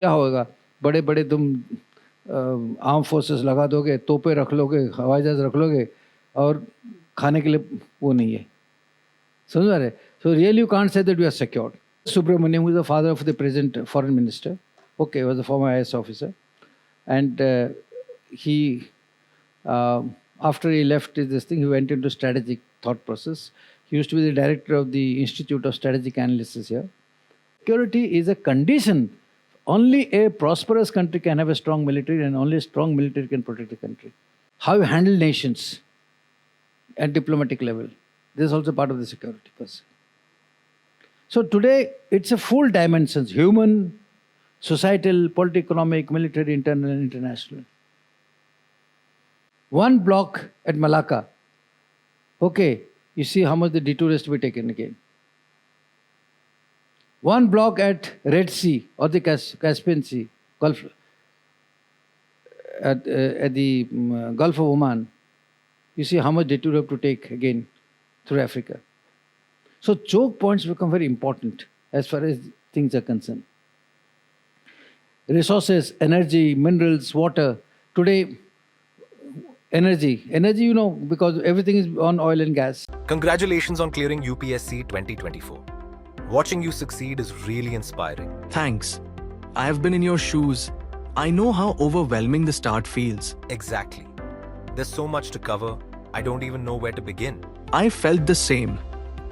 क्या होगा, बड़े बड़े तुम आर्म फोर्सेस लगा दोगे, तोपे रख लोगे, हवाई जहाज रख लोगे, और खाने के लिए वो नहीं है, समझ रहे? So really you can't say that you are secured. Subramaniam, who is the father of the present foreign minister, okay, was a former IS officer, and he after he left this thing, he went into strategic thought process. He used to be the director of the Institute of Strategic Analysis here. Security is a condition. Only a prosperous country can have a strong military, and only a strong military can protect the country. How you handle nations at diplomatic level, this is also part of the security person. So today it's a full dimensions: human, societal, political, economic, military, internal and international. One block at Malacca, okay, you see how much the detour has to be taken again. One block at Red Sea or the Caspian Sea, Gulf, at the Gulf of Oman, you see how much detour you have to take again through Africa. So choke points become very important as far as things are concerned. Resources, energy, minerals, water. Today, energy, you know, because everything is on oil and gas. Congratulations on clearing UPSC 2024. Watching you succeed is really inspiring. Thanks. I have been in your shoes. I know how overwhelming the start feels. Exactly. There's so much to cover, I don't even know where to begin. I felt the same.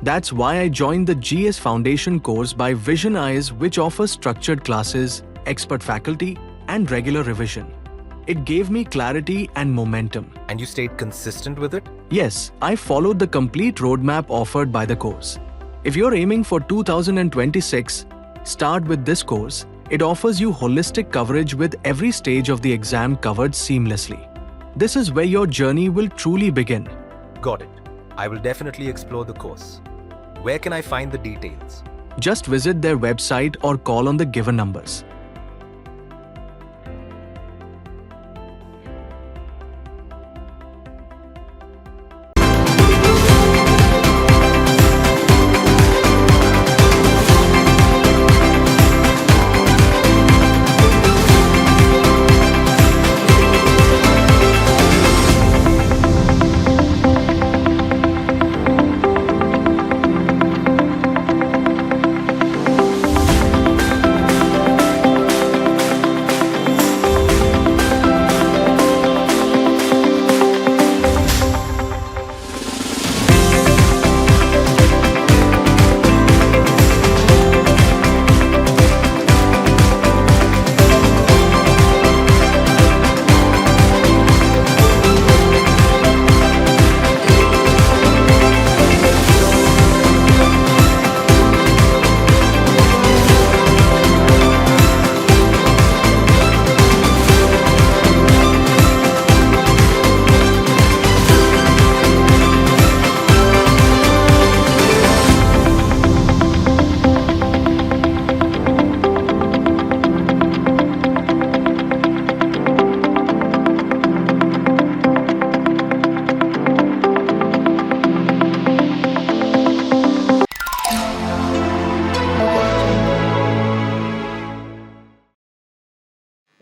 That's why I joined the GS Foundation course by Vision Eyes, which offers structured classes, expert faculty, and regular revision. It gave me clarity and momentum. And you stayed consistent with it? Yes, I followed the complete roadmap offered by the course. If you're aiming for 2026, start with this course. It offers you holistic coverage with every stage of the exam covered seamlessly. This is where your journey will truly begin. Got it. I will definitely explore the course. Where can I find the details? Just visit their website or call on the given numbers.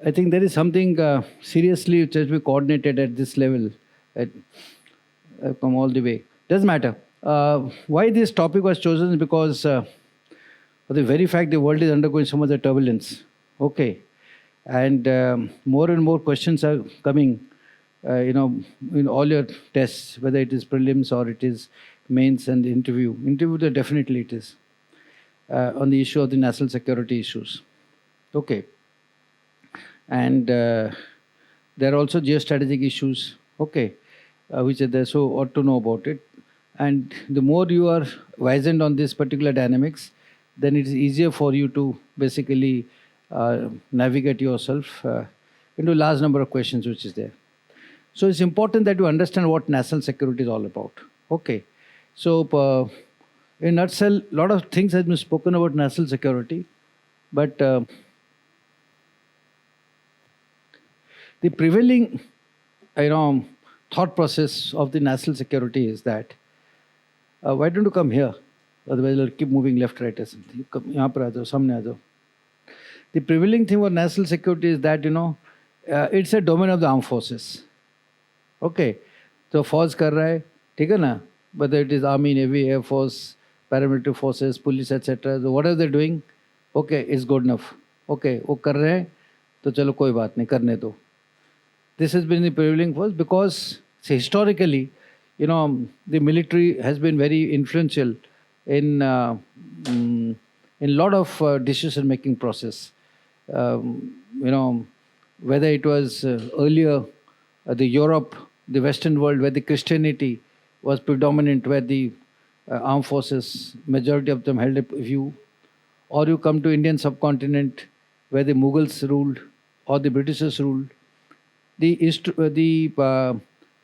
I think there is something seriously which has to be coordinated at this level, from all the way. Doesn't matter. Why this topic was chosen is because for the very fact the world is undergoing so much of turbulence. Okay. And more and more questions are coming, in all your tests, whether it is prelims or it is mains and interview. Interview, definitely it is, on the issue of the national security issues. Okay. And there are also geostrategic issues, okay, which are there, so ought to know about it. And the more you are wizened on this particular dynamics, then it is easier for you to basically navigate yourself into a large number of questions which is there. So it's important that you understand what national security is all about. Okay. So in a nutshell, a lot of things have been spoken about national security, but the prevailing, thought process of the national security is that, why don't you come here? Otherwise, you'll keep moving left, right, or something. You come, यहाँ पर आ जाओ, सामने आ जाओ. the prevailing thing for national security is that, it's a domain of the armed forces. Okay, so फौज कर रहा है, ठीक है ना, whether it is army, navy, air force, paramilitary forces, police, etc. So whatever they're doing, okay, it's good enough. Okay, वो कर रहे हैं, तो चलो कोई बात नहीं, करने दो. This has been the prevailing force because, say, historically, the military has been very influential in lot of decision-making process. Whether it was earlier the Europe, the Western world, where the Christianity was predominant, where the armed forces, majority of them held a view, or you come to Indian subcontinent, where the Mughals ruled or the Britishers ruled. The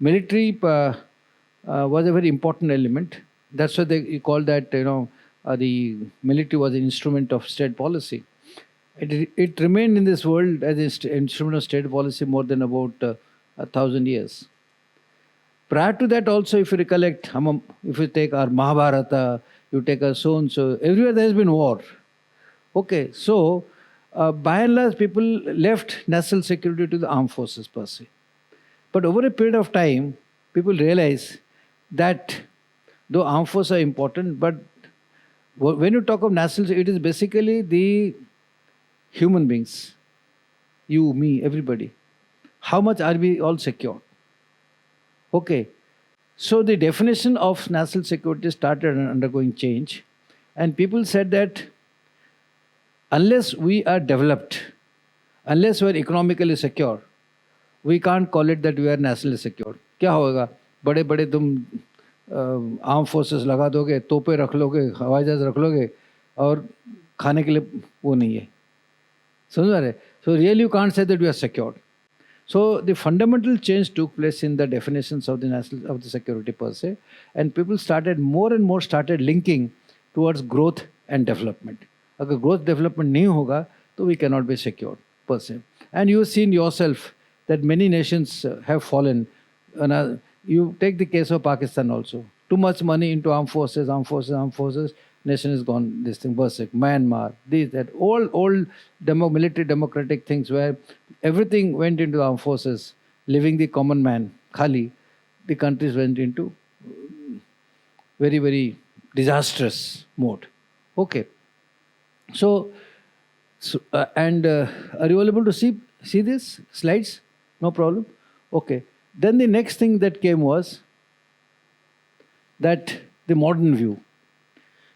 military was a very important element. That's why they call that, the military was an instrument of state policy. It remained in this world as an instrument of state policy more than about 1,000 years. Prior to that also, if you recollect, if you take our Mahabharata, you take our so-and-so, everywhere there has been war. Okay, so by and large, people left national security to the armed forces per se. But over a period of time, people realize that though armed forces are important, but when you talk of national security, it is basically the human beings, you, me, everybody. How much are we all secure? Okay, so the definition of national security started undergoing change, and people said that unless we are developed, unless we are economically secure, we can't call it that we are nationally secure. क्या होगा? बड़े बड़े तुम arm forces लगा दोगे, तोपे रख लोगे, हवाई जहाज रख लोगे, और खाने के लिए वो नहीं है. समझ रहे? So really you can't say that we are secured. So the fundamental change took place in the definitions of the security per se, and people more and more started linking towards growth and development. अगर growth development नहीं होगा, तो we cannot be secured per se. And you've seen yourself that many nations have fallen. You take the case of Pakistan also. Too much money into armed forces, nation is gone, this thing, berserk. Myanmar, old military democratic things where everything went into armed forces, leaving the common man, khali, the countries went into very, very disastrous mode. Okay. So are you all able to see this slides? No problem? Okay. Then the next thing that came was that the modern view.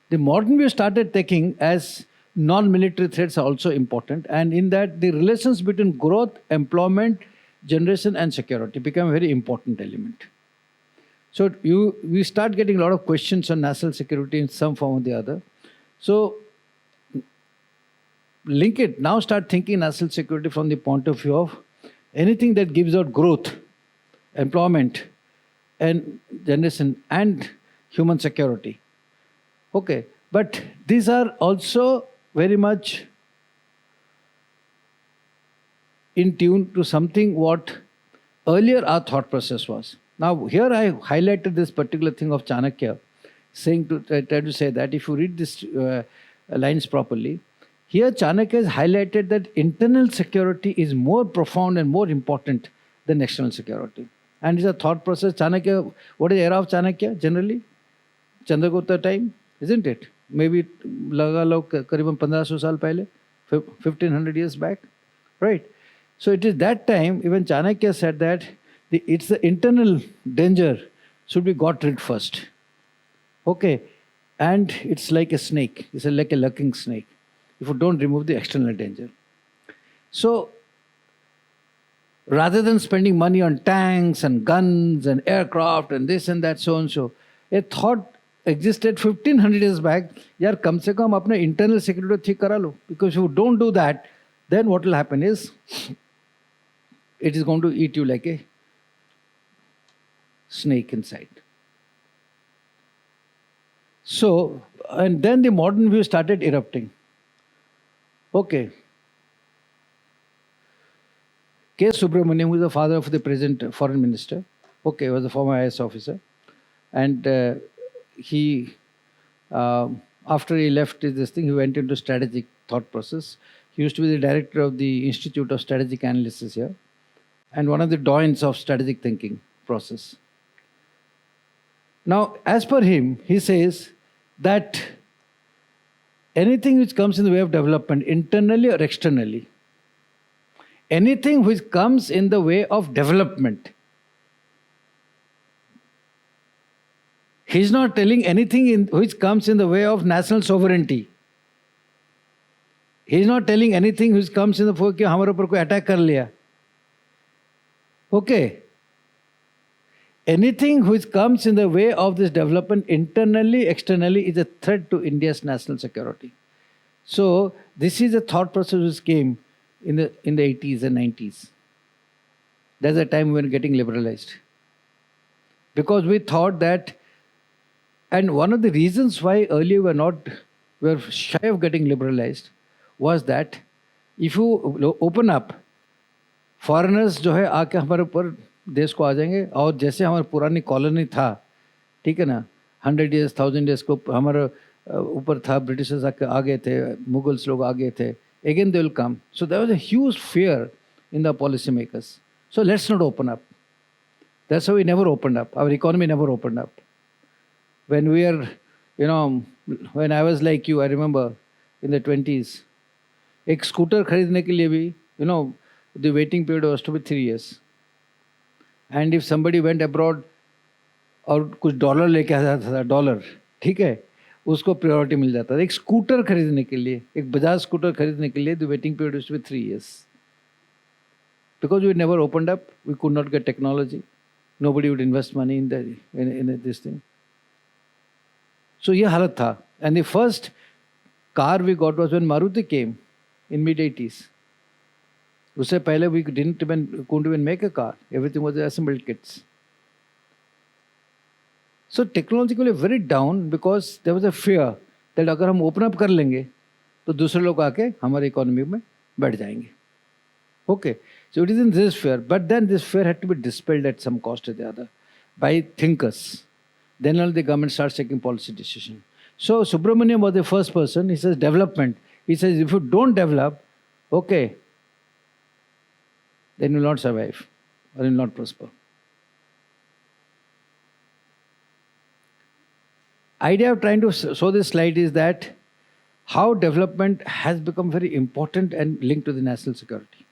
The modern view started taking as non-military threats are also important, and in that the relations between growth, employment, generation and security become a very important element. So we start getting a lot of questions on national security in some form or the other. So link it, now start thinking national security from the point of view of anything that gives out growth, employment and generation and human security. Okay, but these are also very much in tune to something what earlier our thought process was. Now here I highlighted this particular thing of Chanakya, try to say that if you read this lines properly, here Chanakya has highlighted that internal security is more profound and more important than external security. And it's a thought process. Chanakya, what is the era of Chanakya generally? Chandragupta time, isn't it? Maybe laga lo kariban 1500 saal pehle, 1500 years back, right? So it is that time even Chanakya said that it's the internal danger should be got rid first. Okay, and it's like a snake. It's like a lurking snake if you don't remove the external danger. So rather than spending money on tanks and guns and aircraft and this and that, so and so, a thought existed 1500 years back, yaar kam se kam apne internal security ठीक करा लो. Because if you don't do that, then what will happen is it is going to eat you like a snake inside. So, and then the modern view started erupting. Okay. K. Subramaniam, who is the father of the present foreign minister, okay, was a former IS officer, and he, after he left this thing, he went into strategic thought process. He used to be the director of the Institute of Strategic Analysis here, and one of the doyens of strategic thinking process. Now, as per him, he says that anything which comes in the way of development, internally or externally, anything which comes in the way of development, he's not telling anything which comes in the way of national sovereignty. He's not telling anything which comes in the way कि हमारे ऊपर कोई attack कर लिया. Okay. Anything which comes in the way of this development internally, externally is a threat to India's national security. So this is a thought process which came in the 80s and 90s. That's the time we were getting liberalized. Because we thought that, and one of the reasons why earlier we were shy of getting liberalized was that if you open up, foreigners जो है आके हमारे ऊपर देश को आ जाएंगे और जैसे हमारी पुरानी कॉलोनी था, ठीक है ना, 100 years 1000 years को हमारे ऊपर था, ब्रिटिशर्स आ गए थे, मुगल्स लोग आ गए थे, again they will come. So there was a huge fear in the policy makers. So let's not open up. That's how we never opened up. Our economy never opened up. When we are, when I was like you, I remember in the 20s, एक scooter खरीदने के लिए भी, the waiting period was to be 3 years. And if somebody went abroad और कुछ dollar लेके आ जाता था, डॉलर, ठीक है, उसको प्रायोरिटी मिल जाता था. एक स्कूटर खरीदने के लिए, एक बजाज स्कूटर खरीदने के लिए, the waiting period was to be 3 years. Because we never opened up, we could not get technology. Nobody would invest money in this thing. So ये हालत था. And the first car we got was when Maruti came in mid-80s. उससे पहले we couldn't even make a car. Everything was assembled kits. So technologically very down because there was a fear that अगर हम open up कर लेंगे तो दूसरे लोग आके हमारे economy में बैठ जाएंगे. Okay, so it is in this fear, but then this fear had to be dispelled at some cost or the other by thinkers. Then only the government starts taking policy decision. So Subramaniam was the first person. He says development. He says if you don't develop, okay, then you will not survive or you will not prosper. Idea of trying to show this slide is that how development has become very important and linked to the national security.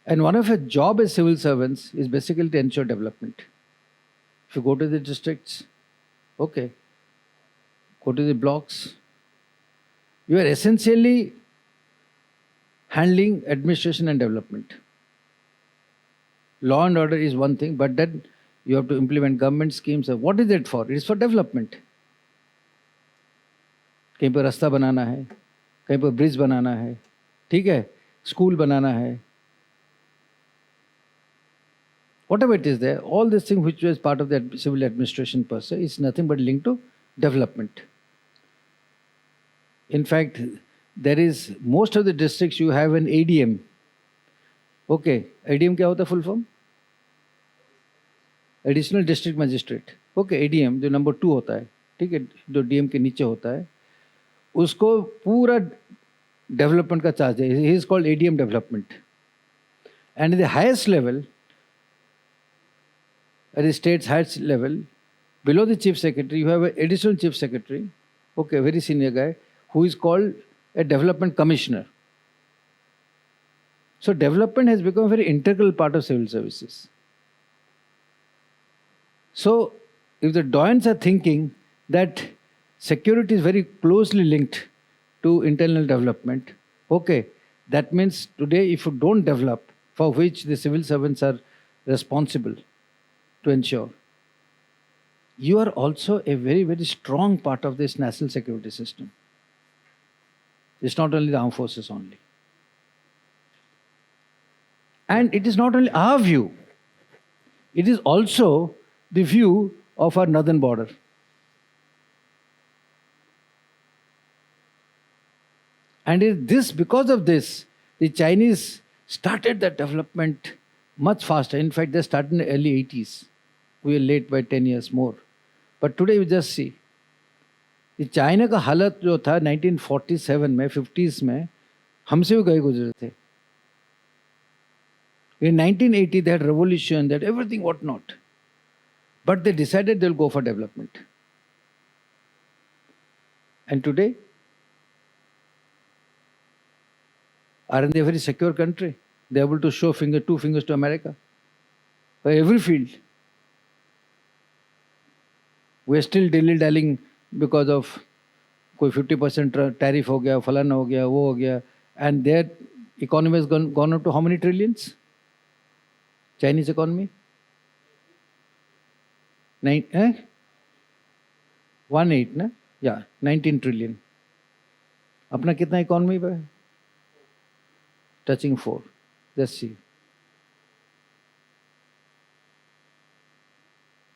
And one of your job as civil servants is basically to ensure development. If you go to the districts, okay, go to the blocks, you are essentially handling administration and development. Law and order is one thing, but then you have to implement government schemes. What is it for? It is for development. कहीं पर रास्ता बनाना है, कहीं पर bridge बनाना है, ठीक है, school बनाना है. Whatever it is there, all this thing which was part of the civil administration per se is nothing but linked to development. In fact, there is most of the districts you have an ADM. Okay, ADM क्या होता है full form? Additional District Magistrate. Okay, ADM जो number 2 होता है, ठीक है, जो DM के नीचे होता है, उसको पूरा development का charge है. He is called ADM development. And at the highest level, at the state's highest level, below the chief secretary, you have an additional chief secretary, okay, very senior guy, who is called a development commissioner. So development has become a very integral part of civil services. So if the doyens are thinking that security is very closely linked to internal development, okay, that means today if you don't develop, for which the civil servants are responsible to ensure, you are also a very, very strong part of this national security system. It's not only the armed forces only. And it is not only our view, it is also the view of our northern border. And because of this, the Chinese started that development much faster. In fact, they started in the early 80s. We are late by 10 years more. But today you just see, ये China का हालत जो था 1947 में 50s में हमसे भी गए गुजरे थे. In 1980 they had revolution, that everything what not. But they decided they'll go for development. And today, aren't they a very secure country? They're able to show two fingers to America. For every field. We're still dilly-dallying because of कोई 50% tariff हो गया, फलाना हो गया, वो हो गया. And their economy has gone up to how many trillions? Chinese economy? 18, na? Yeah, 19 trillion. अपना कितना इकोनॉमी पे? Touching 4. Just see.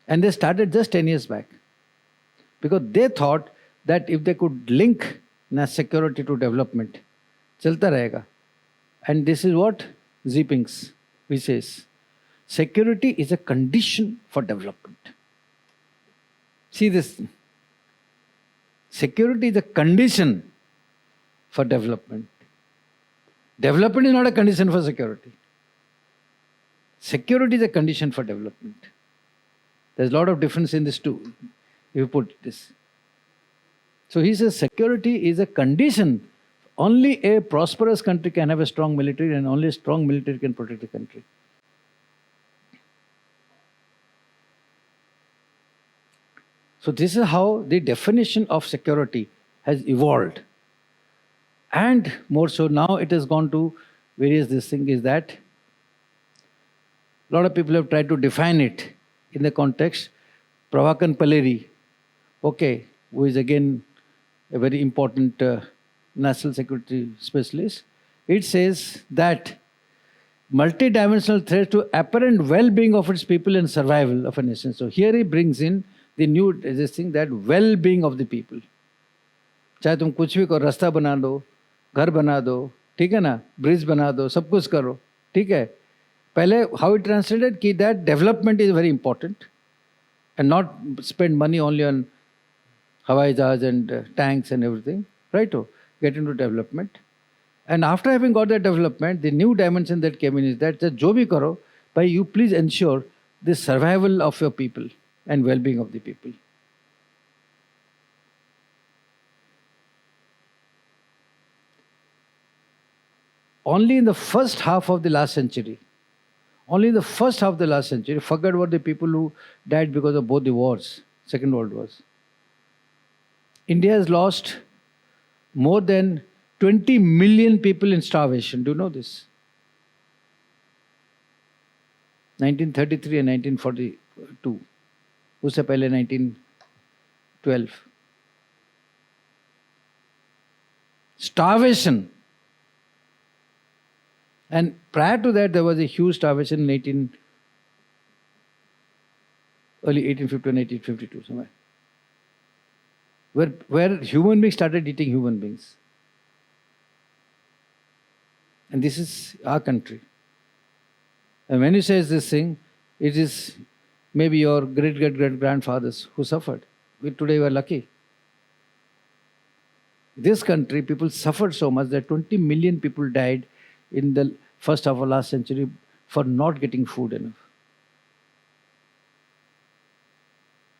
And they started just 10 years back. Because they thought that if they could link security to development, चलता रहेगा. And this is what Xi Jinping says. Security is a condition for development. See this. Security is a condition for development. Development is not a condition for security. Security is a condition for development. There's a lot of difference in this too, if you put this. So he says security is a condition. Only a prosperous country can have a strong military, and only a strong military can protect the country. So this is how the definition of security has evolved. And more so now it has gone to various this thing is that a lot of people have tried to define it in the context. Prabhakar Paleri, okay, who is again a very important national security specialist, it says that multidimensional threats to apparent well-being of its people and survival of a nation. So here he brings in the new this thing, that well-being of the people. चाहे तुम कुछ भी करो, रास्ता बना दो, घर बना दो, ठीक है ना, ब्रिज बना दो, सब कुछ करो, ठीक है. पहले how it translated कि that development is very important and not spend money only on हवाई जहाज and tanks and everything, right? Get into development. And after having got that development, the new dimension that came in is that जो भी करो, but you please ensure the survival of your people and well-being of the people. Only in the first half of the last century, forget about the people who died because of both the wars, Second World Wars. India has lost more than 20 million people in starvation. Do you know this? 1933 and 1942. उससे पहले 1912. Starvation. And prior to that, there was a huge starvation in early 1850 and 1852 somewhere, where human beings started eating human beings. And this is our country. And when you say this thing, it is maybe your great-great-great-grandfathers who suffered. Today we are lucky. This country, people suffered so much that 20 million people died in the first half of last century for not getting food enough.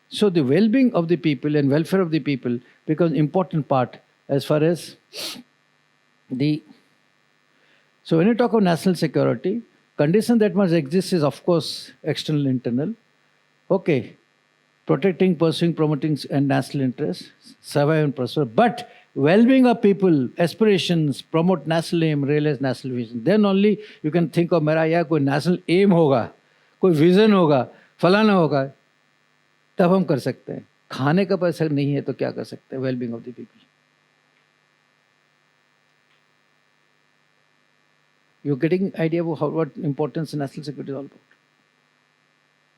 So the well-being of the people and welfare of the people becomes an important part as far as the... So when you talk of national security, condition that must exist is of course external, internal. Okay, protecting, pursuing, promoting and national interests, survive and prosper. But well-being of people, aspirations, promote national aim, realize national vision. Then only you can think of मेरा या कोई national aim होगा, कोई vision होगा, फलाना होगा, तब हम कर सकते हैं. खाने का पैसा नहीं है तो क्या कर सकते हैं? Well-being of the people. You're getting idea of what importance national security is all about.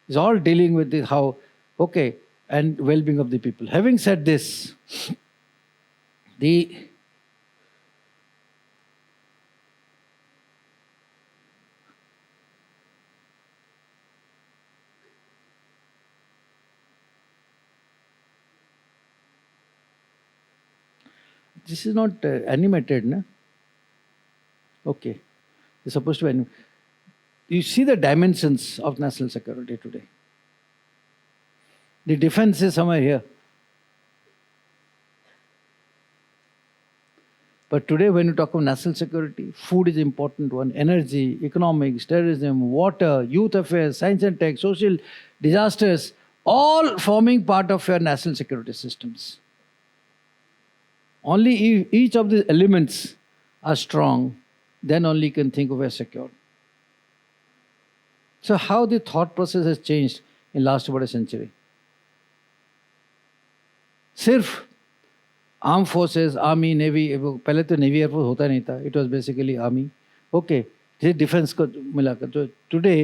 It's all dealing with the how, okay, and well-being of the people. Having said this, the This is not animated, na? Okay. It's supposed to be animated. You see the dimensions of national security today. The defense is somewhere here. But today, when you talk of national security, food is important one, energy, economics, terrorism, water, youth affairs, science and tech, social disasters, all forming part of your national security systems. Only if each of the elements are strong, then only you can think of as secure. So how the thought process has changed in last about a century. सिर्फ arm forces army navy पहले तो navy air force होता नहीं था it was basically army okay ये defence को मिलाकर तो today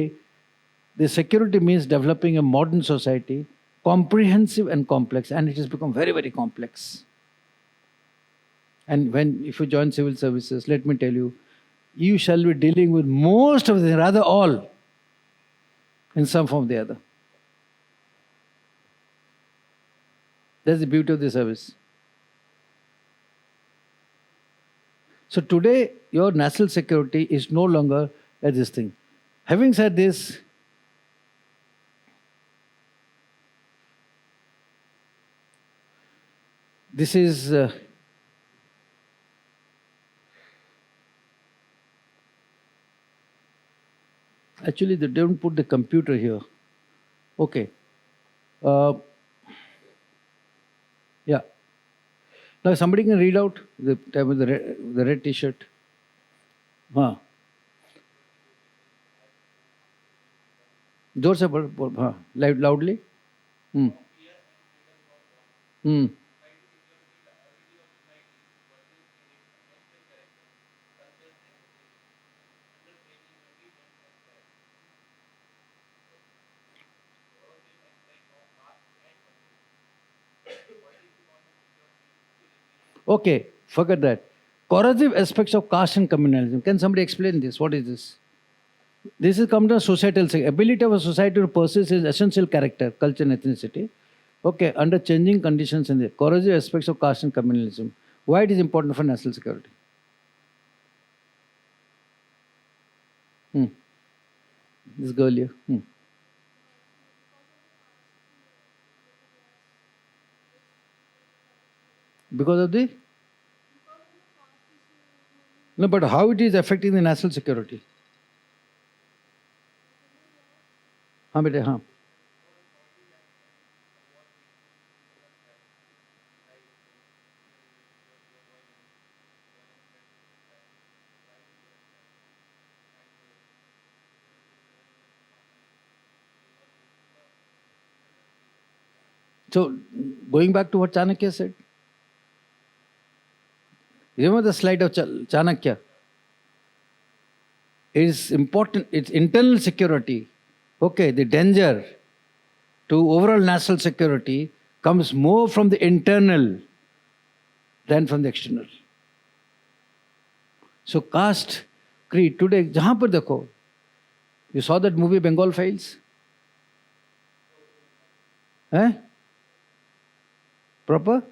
the security means developing a modern society comprehensive and complex, and it has become very, very complex. And if you join civil services, let me tell you, you shall be dealing with most of them, rather all, in some form or the other. That's the beauty of the service. So today, your national security is no longer this thing. Having said this, this is actually they don't put the computer here. Okay. Yeah. Now somebody can read out the type of the red T-shirt. हाँ. जोर से बोल हाँ loudly. Okay, forget that. Corrosive aspects of caste and communalism. Can somebody explain this? What is this? This is come to societal ability of a society to persist its essential character, culture, and ethnicity. Okay, under changing conditions in the corrosive aspects of caste and communalism. Why it is important for national security? This girl here. Because of the? No, but how it is affecting the national security? हाँ बेटे हाँ. So, going back to what Chanakya said. Remember the slide of Chanakya? It is important, it's internal security. Okay, the danger to overall national security comes more from the internal than from the external. So caste, creed, today, jahan par dekho, you saw that movie Bengal Files? Proper?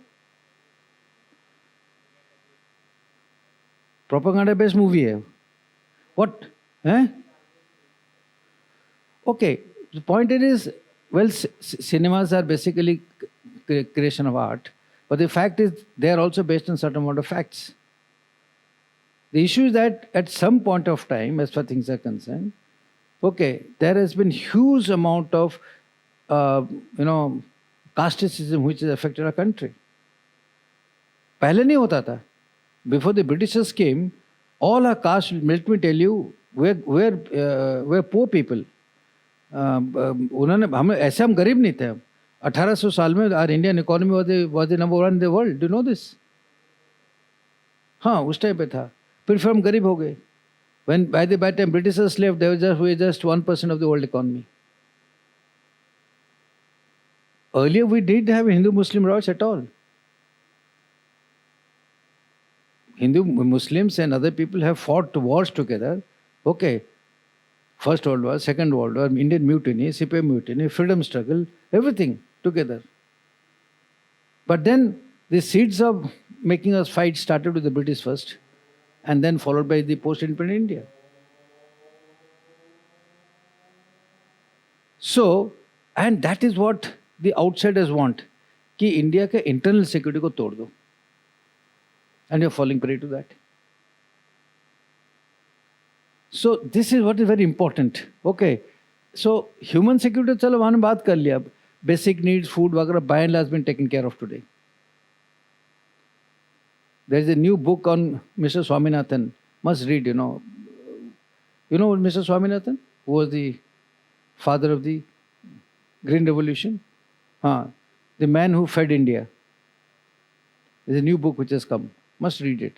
Propaganda based movie hai. What? Okay, the point is, well, cinemas are basically creation of art, but the fact is they are also based on certain amount of facts. The issue is that at some point of time, as far as things are concerned, okay, there has been huge amount of, casteism which has affected our country. पहले नहीं होता था. Before the Britishers came, all our castes, let me tell you, were poor people. हम ऐसे हम गरीब नहीं थे. 1800 साल में our Indian economy was the number one in the world. Do you know this? हाँ, उस टाइम पे था. फिर हम गरीब हो गए. When by the time Britishers left, they were just 1% of the world economy. Earlier, we didn't have Hindu-Muslim rights at all. Hindu Muslims and other people have fought wars together. Okay, First World War, Second World War, Indian Mutiny, Sipahi Mutiny, freedom struggle, everything together. But then the seeds of making us fight started with the British first, and then followed by the post-independent India. So, and that is what the outsiders want, कि India के internal security को तोड़ दो, and you're falling prey to that. So this is what is very important. Okay, so human security चलो वहाँ बात कर लिया. Basic needs, food वगैरह by and large been taken care of today. There is a new book on Mr. Swaminathan. Must read, you know. You know Mr. Swaminathan, who was the father of the Green Revolution? The man who fed India. There's a new book which has come. Must read it.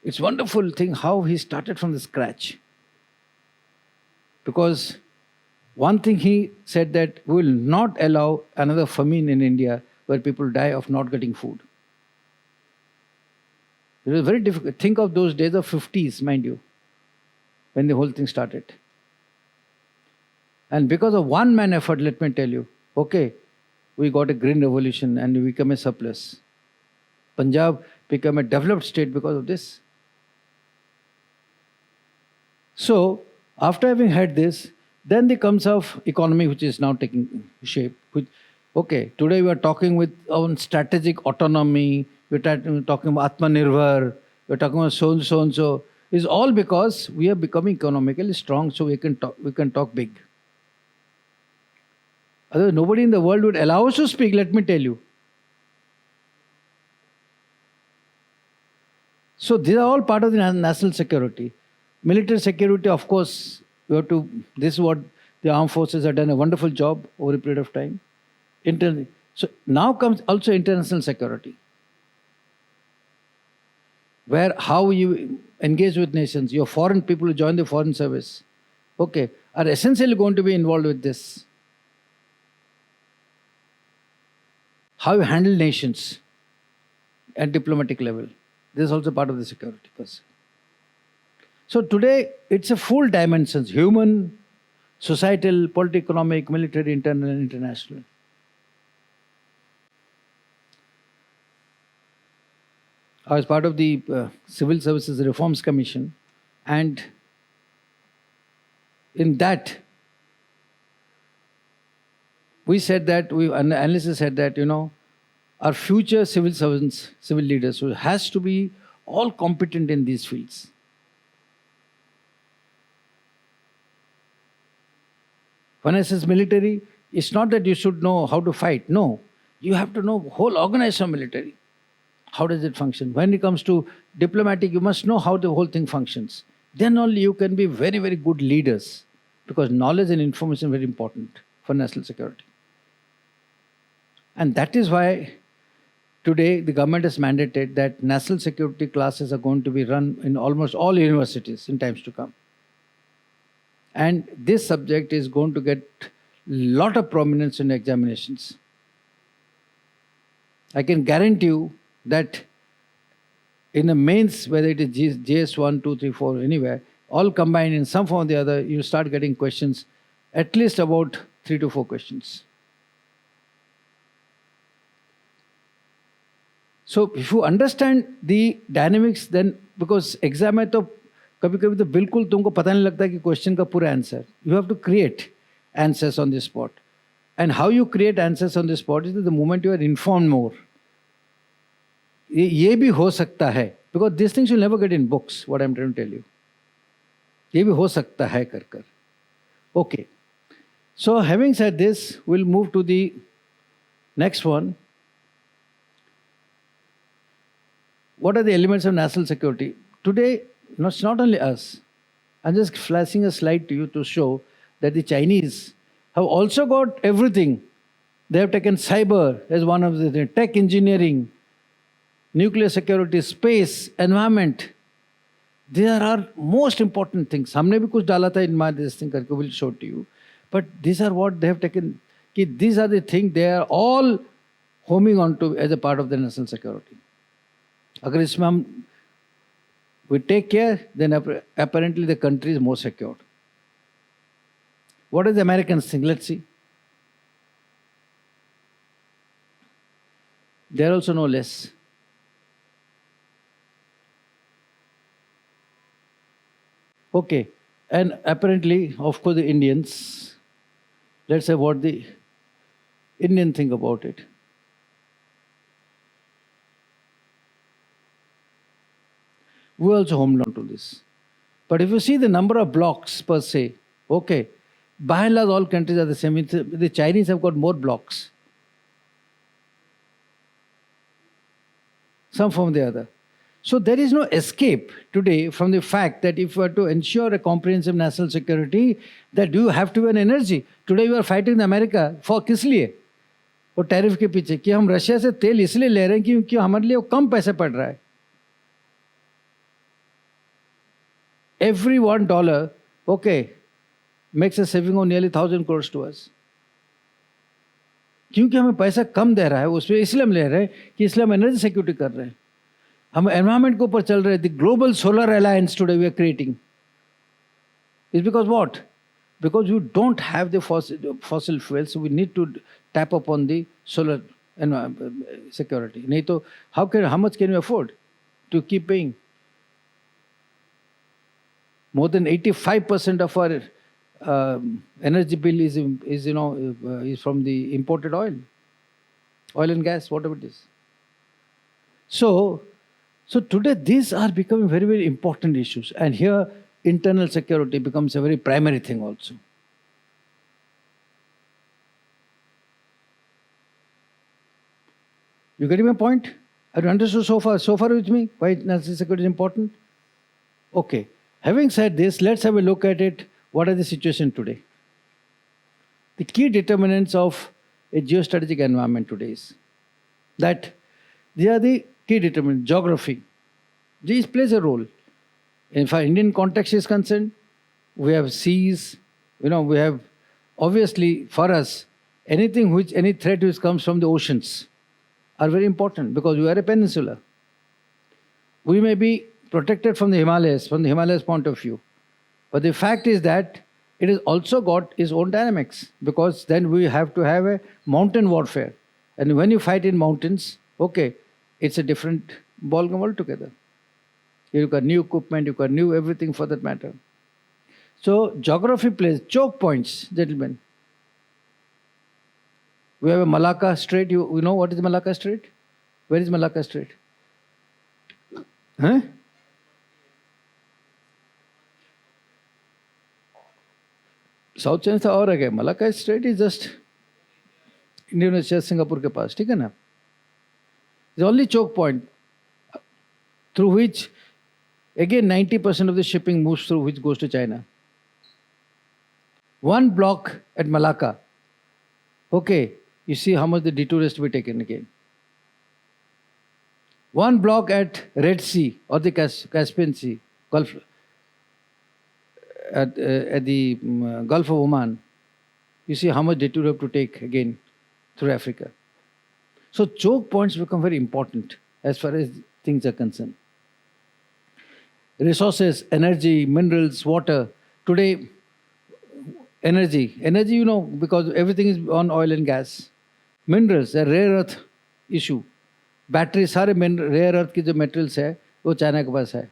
It's wonderful thing how he started from the scratch. Because one thing he said that we will not allow another famine in India where people die of not getting food. It was very difficult. Think of those days of 50s, mind you, when the whole thing started. And because of one man effort, let me tell you, okay, we got a green revolution and we became a surplus. Punjab became a developed state because of this. So, after having had this, then there comes of economy which is now taking shape. Okay, today we are talking with on strategic autonomy, we're talking about Atmanirbhar, we're talking about so and so and so. It's all because we are becoming economically strong, so we can talk big. Otherwise, nobody in the world would allow us to speak, let me tell you. So these are all part of the national security. Military security, of course, this is what the armed forces have done a wonderful job over a period of time. So now comes also international security, where how you engage with nations, your foreign people who join the foreign service, okay, are essentially going to be involved with this. How you handle nations at diplomatic level. This is also part of the security person. So today, it's a full dimensions, human, societal, political, economic, military, internal and international. I was part of the Civil Services Reforms Commission, and in that, we said that, analysis said that, you know, our future civil servants, civil leaders, who has to be all competent in these fields. When I say military, it's not that you should know how to fight. No, you have to know whole organization of military. How does it function? When it comes to diplomatic, you must know how the whole thing functions. Then only you can be very, very good leaders, because knowledge and information are very important for national security. And that is why today the government has mandated that national security classes are going to be run in almost all universities in times to come. And this subject is going to get a lot of prominence in examinations. I can guarantee you that in the mains, whether it is JS1, 2, 3, 4, anywhere, all combined in some form or the other, you start getting questions, at least about 3 to 4 questions. So if you understand the dynamics, then because exam में तो कभी-कभी तो बिल्कुल तुमको पता नहीं लगता कि question का पूरा answer. You have to create answers on the spot. And how you create answers on the spot is the moment you are informed more. ये भी हो सकता है, because these things you'll never get in books, what I'm trying to tell you. ये भी हो सकता है कर. Okay. So having said this, we'll move to the next one. What are the elements of national security? Today, it's not only us. I'm just flashing a slide to you to show that the Chinese have also got everything. They have taken cyber as one of the tech engineering, nuclear security, space, environment. These are our most important things. हमने भी कुछ डाला था in my this thing करके, will show to you. But these are what they have taken. These are the things they are all homing on to as a part of the national security. अगर इसमें हम we take care, then apparently the country is more secured. What does the Americans think? Let's see. They are also no less. Okay. And apparently, of course, the Indians, let's say what the Indian think about it. We also home loan to this. But if you see the number of blocks per se, okay, by and large, all countries are the same. The Chinese have got more blocks, some from the other. So there is no escape today from the fact that if you are to ensure a comprehensive national security, that you have to have an energy. Today you are fighting America for किस लिए? वो tariff के पीछे कि हम Russia से तेल इसलिए ले रहे हैं क्योंकि हमारे लिए वो कम पैसे पड़ रहा है. Every $1, okay, makes a saving of nearly 1,000 crores to us. क्योंकि हमें पैसा कम दे रहा है उसमें, इसलिए हम ले रहे हैं कि इसलिए हम एनर्जी सिक्योरिटी कर रहे हैं. हम एनवायरमेंट के ऊपर चल रहे हैं. The global solar alliance today we are creating is because what? Because you don't have the fossil fuels, so we need to tap upon the solar security. नहीं तो how much can you afford to keep paying? More than 85% of our energy bill is from the imported oil and gas, whatever it is. So today these are becoming very, very important issues, and here internal security becomes a very primary thing also. You getting my point? Have you understood so far with me why national security is important? Okay. Having said this, let's have a look at it. What are the situation today? The key determinants of a geostrategic environment today is that they are the key determinants. Geography. This plays a role. In fact, Indian context is concerned, we have seas, we have, obviously for us, any threat which comes from the oceans are very important because we are a peninsula. We may be protected from the Himalayas point of view. But the fact is that it has also got its own dynamics because then we have to have a mountain warfare. And when you fight in mountains, okay, it's a different ballgame altogether. You've got new equipment, you've got new everything for that matter. So geography plays choke points, gentlemen. We have a Malacca Strait. You know what is Malacca Strait? Where is Malacca Strait? Huh? South China और है क्या? Malacca Strait is just Indonesia, Singapore के पास, ठीक है ना? The only choke point through which, again, 90% of the shipping moves through, which goes to China. One block at Malacca. Okay, you see how much the detour has to be taken again. One block at Red Sea or the Caspian Sea, Gulf, at the Gulf of Oman. You see how much detour you have to take again through Africa. So choke points become very important as far as things are concerned. Resources, energy, minerals, water. Today, energy, because everything is on oil and gas. Minerals, a rare earth issue. Battery, सारे rare earth की जो materials है, वो China के पास है.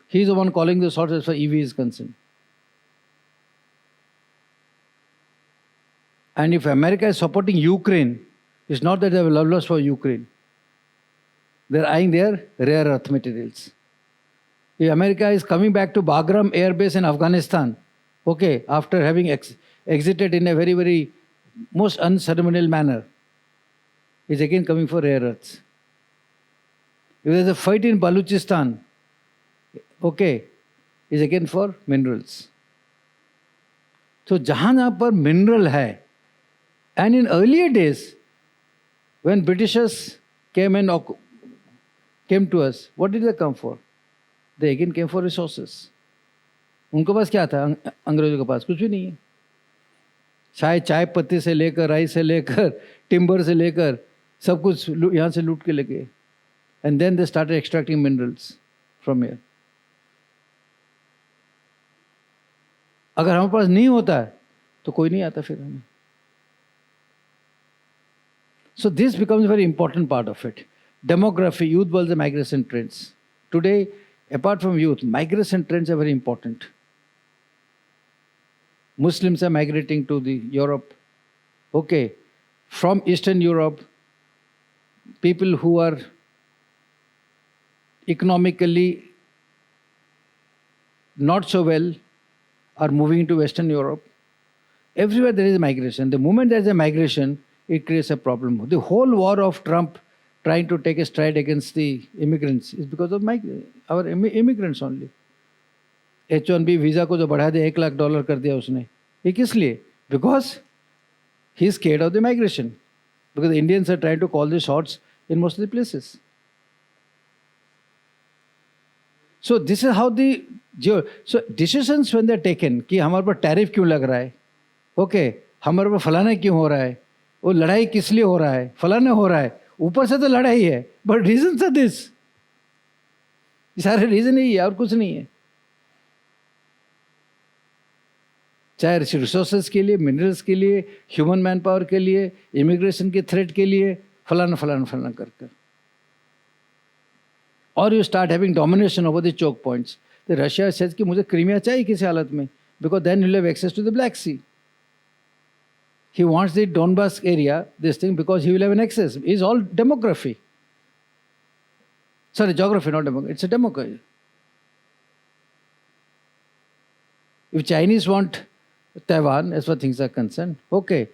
He is the one calling the shots as far as EV is concerned. And if America is supporting Ukraine, it's not that they have a love loss for Ukraine. They're eyeing their rare earth materials. If America is coming back to Bagram Air Base in Afghanistan, okay, after having exited in a very, very most unceremonial manner, is again coming for rare earths. If there's a fight in Balochistan, okay, is again for minerals. So जहाँ जहाँ पर mineral है, and in earlier days, when Britishers came to us, what did they come for? They again came for resources. उनके पास क्या था? अंग्रेजों के पास कुछ भी नहीं है. चाय पत्ती से लेकर, राई से लेकर, टिम्बर से लेकर, सब कुछ यहाँ से लूट के लेके. And then they started extracting minerals from here. अगर हमारे पास नहीं होता है तो कोई नहीं आता फिर हमें. So this becomes a very important part of it. Demography, youth, wealth, and migration trends. Today, apart from youth, migration trends are very important. Muslims are migrating to the Europe. Okay, from Eastern Europe, people who are economically not so well are moving to Western Europe. Everywhere there is migration. The moment there is a migration, it creates a problem. The whole war of Trump trying to take a stride against the immigrants is because of our immigrants only. H1B visa को जो बढ़ा दिया $1 लाख कर दिया उसने, ये किस लिए? Because he is scared of the migration. Because the Indians are trying to call the shots in most of the places. So this is how the so decisions when they're taken कि हमारे पर tariff क्यों लग रहा है, okay हमारे पर फलाना क्यों हो रहा है, वो लड़ाई किस लिए हो रहा है, फलाना हो रहा है, ऊपर से तो लड़ाई है बट रीजन आर दिस, सारे रीजन ही है और कुछ नहीं है. चाहे रिसोर्सेज के लिए, मिनरल्स के लिए, ह्यूमन मैन पावर के लिए, इमिग्रेशन के थ्रेट के लिए, फलाना फलाना फलाना कर. और you start having domination over the choke points. तो रशिया सेज कि मुझे क्रीमिया चाहिए किसी हालत में, because then you have access to the Black Sea. He wants the Donbas area, this thing, because he will have an access. It's all demography. Sorry, geography, not demography. It's a demography. If Chinese want Taiwan, as far as things are concerned, okay.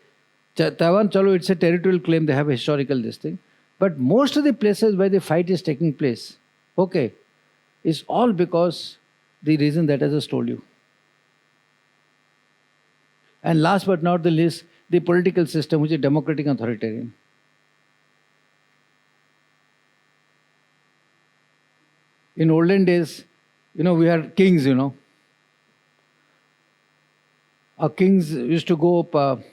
Taiwan, chalo, it's a territorial claim, they have a historical this thing. But most of the places where the fight is taking place, okay, is all because the reason that I just told you. And last but not the least, the political system, which is democratic and authoritarian. In olden days, we had kings, Our kings used to go up.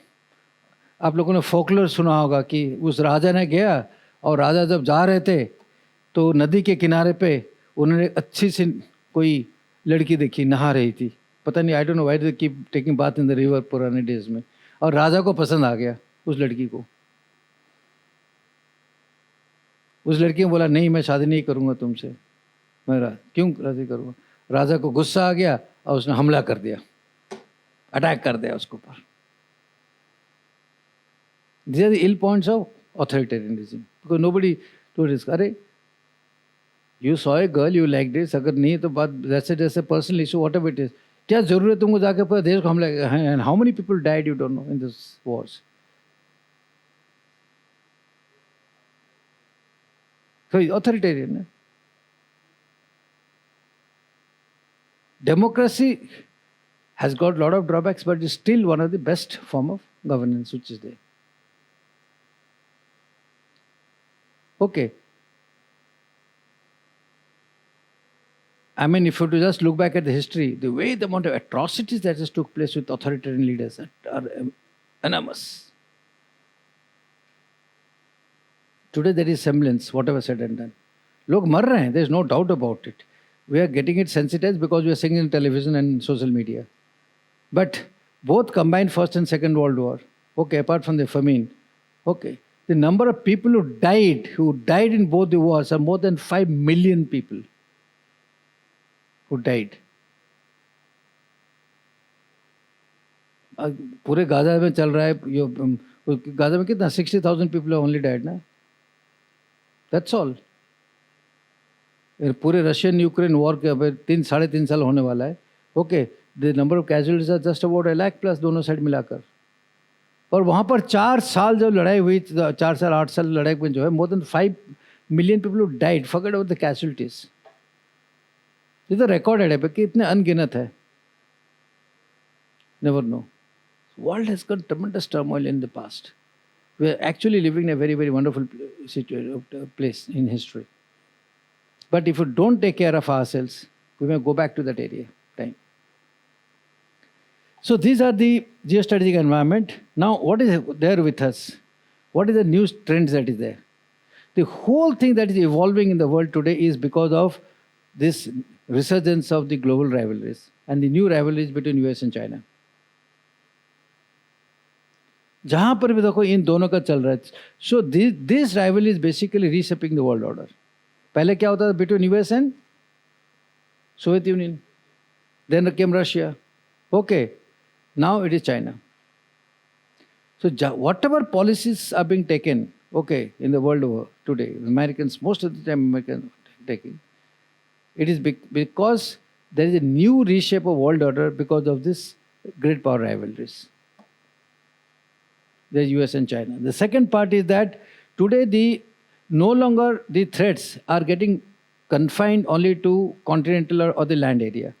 आप लोगों ने फोकलर सुना होगा कि उस राजा ने गया और राजा जब जा रहे थे तो नदी के किनारे पे उन्होंने अच्छी सी कोई लड़की देखी नहा रही थी. पता नहीं, I don't know why they keep taking bath in the river पुराने डेज में. और राजा को पसंद आ गया उस लड़की को. उस लड़की ने बोला नहीं, मैं शादी नहीं करूँगा तुमसे. मैं क्यों शादी करूँगा? राजा को गुस्सा आ गया और उसने हमला कर दिया, अटैक कर दिया उसके ऊपर. These are the ill points of authoritarianism. Because nobody told this. अरे you saw a girl, you liked this. अगर नहीं तो बात that's a personal issue, whatever it is. क्या जरूरत तुमको जाके पूरा देश को हमला? And how many people died you don't know in this wars? So authoritarian. Democracy has got a lot of drawbacks, but it's still one of the best form of governance which is there. Okay. I mean, if you to just look back at the history, the way the amount of atrocities that just took place with authoritarian leaders are enormous. Today there is semblance, whatever said and done. Log mar rahe hain, there is no doubt about it. We are getting it sensitized because we are seeing it in television and social media. But both combined First and Second World War, okay, apart from the famine, okay, the number of people who died in both the wars are more than 5 million people who died. पूरे Gaza में चल रहा है, Gaza में कितना 60,000 people have only died ना. That's all. पूरे Russian Ukraine war के अब 3-3.5 साल होने वाला है. Okay, the number of casualties are just about 1 lakh plus दोनों साइड मिलाकर. और वहाँ पर 4 साल जब लड़ाई हुई, 4 साल 8 साल लड़ाई में जो है more than 5 million people who died. Forget about the casualties. ये तो रिकॉर्डेड है कि इतने अनगिनत है. Never know. World has got tremendous turmoil in the past. We are actually living in a very, very wonderful place in history. But if we don't take care of ourselves, we may go back to that area time. So these are the geostrategic environment. Now, what is there with us? What is the new trends that is there? The whole thing that is evolving in the world today is because of this resurgence of the global rivalries and the new rivalries between US and China. जहाँ पर भी देखो इन दोनों का चल रहा है. So this rivalry is basically reshaping the world order. पहले क्या होता था between US and Soviet Union. Then came Russia. Okay, now it is China. So whatever policies are being taken, okay, in the world over today, Americans, most of the time Americans are taking, it is because there is a new reshape of world order because of this great power rivalries. The US and China. The second part is that today no longer the threats are getting confined only to continental or the land area.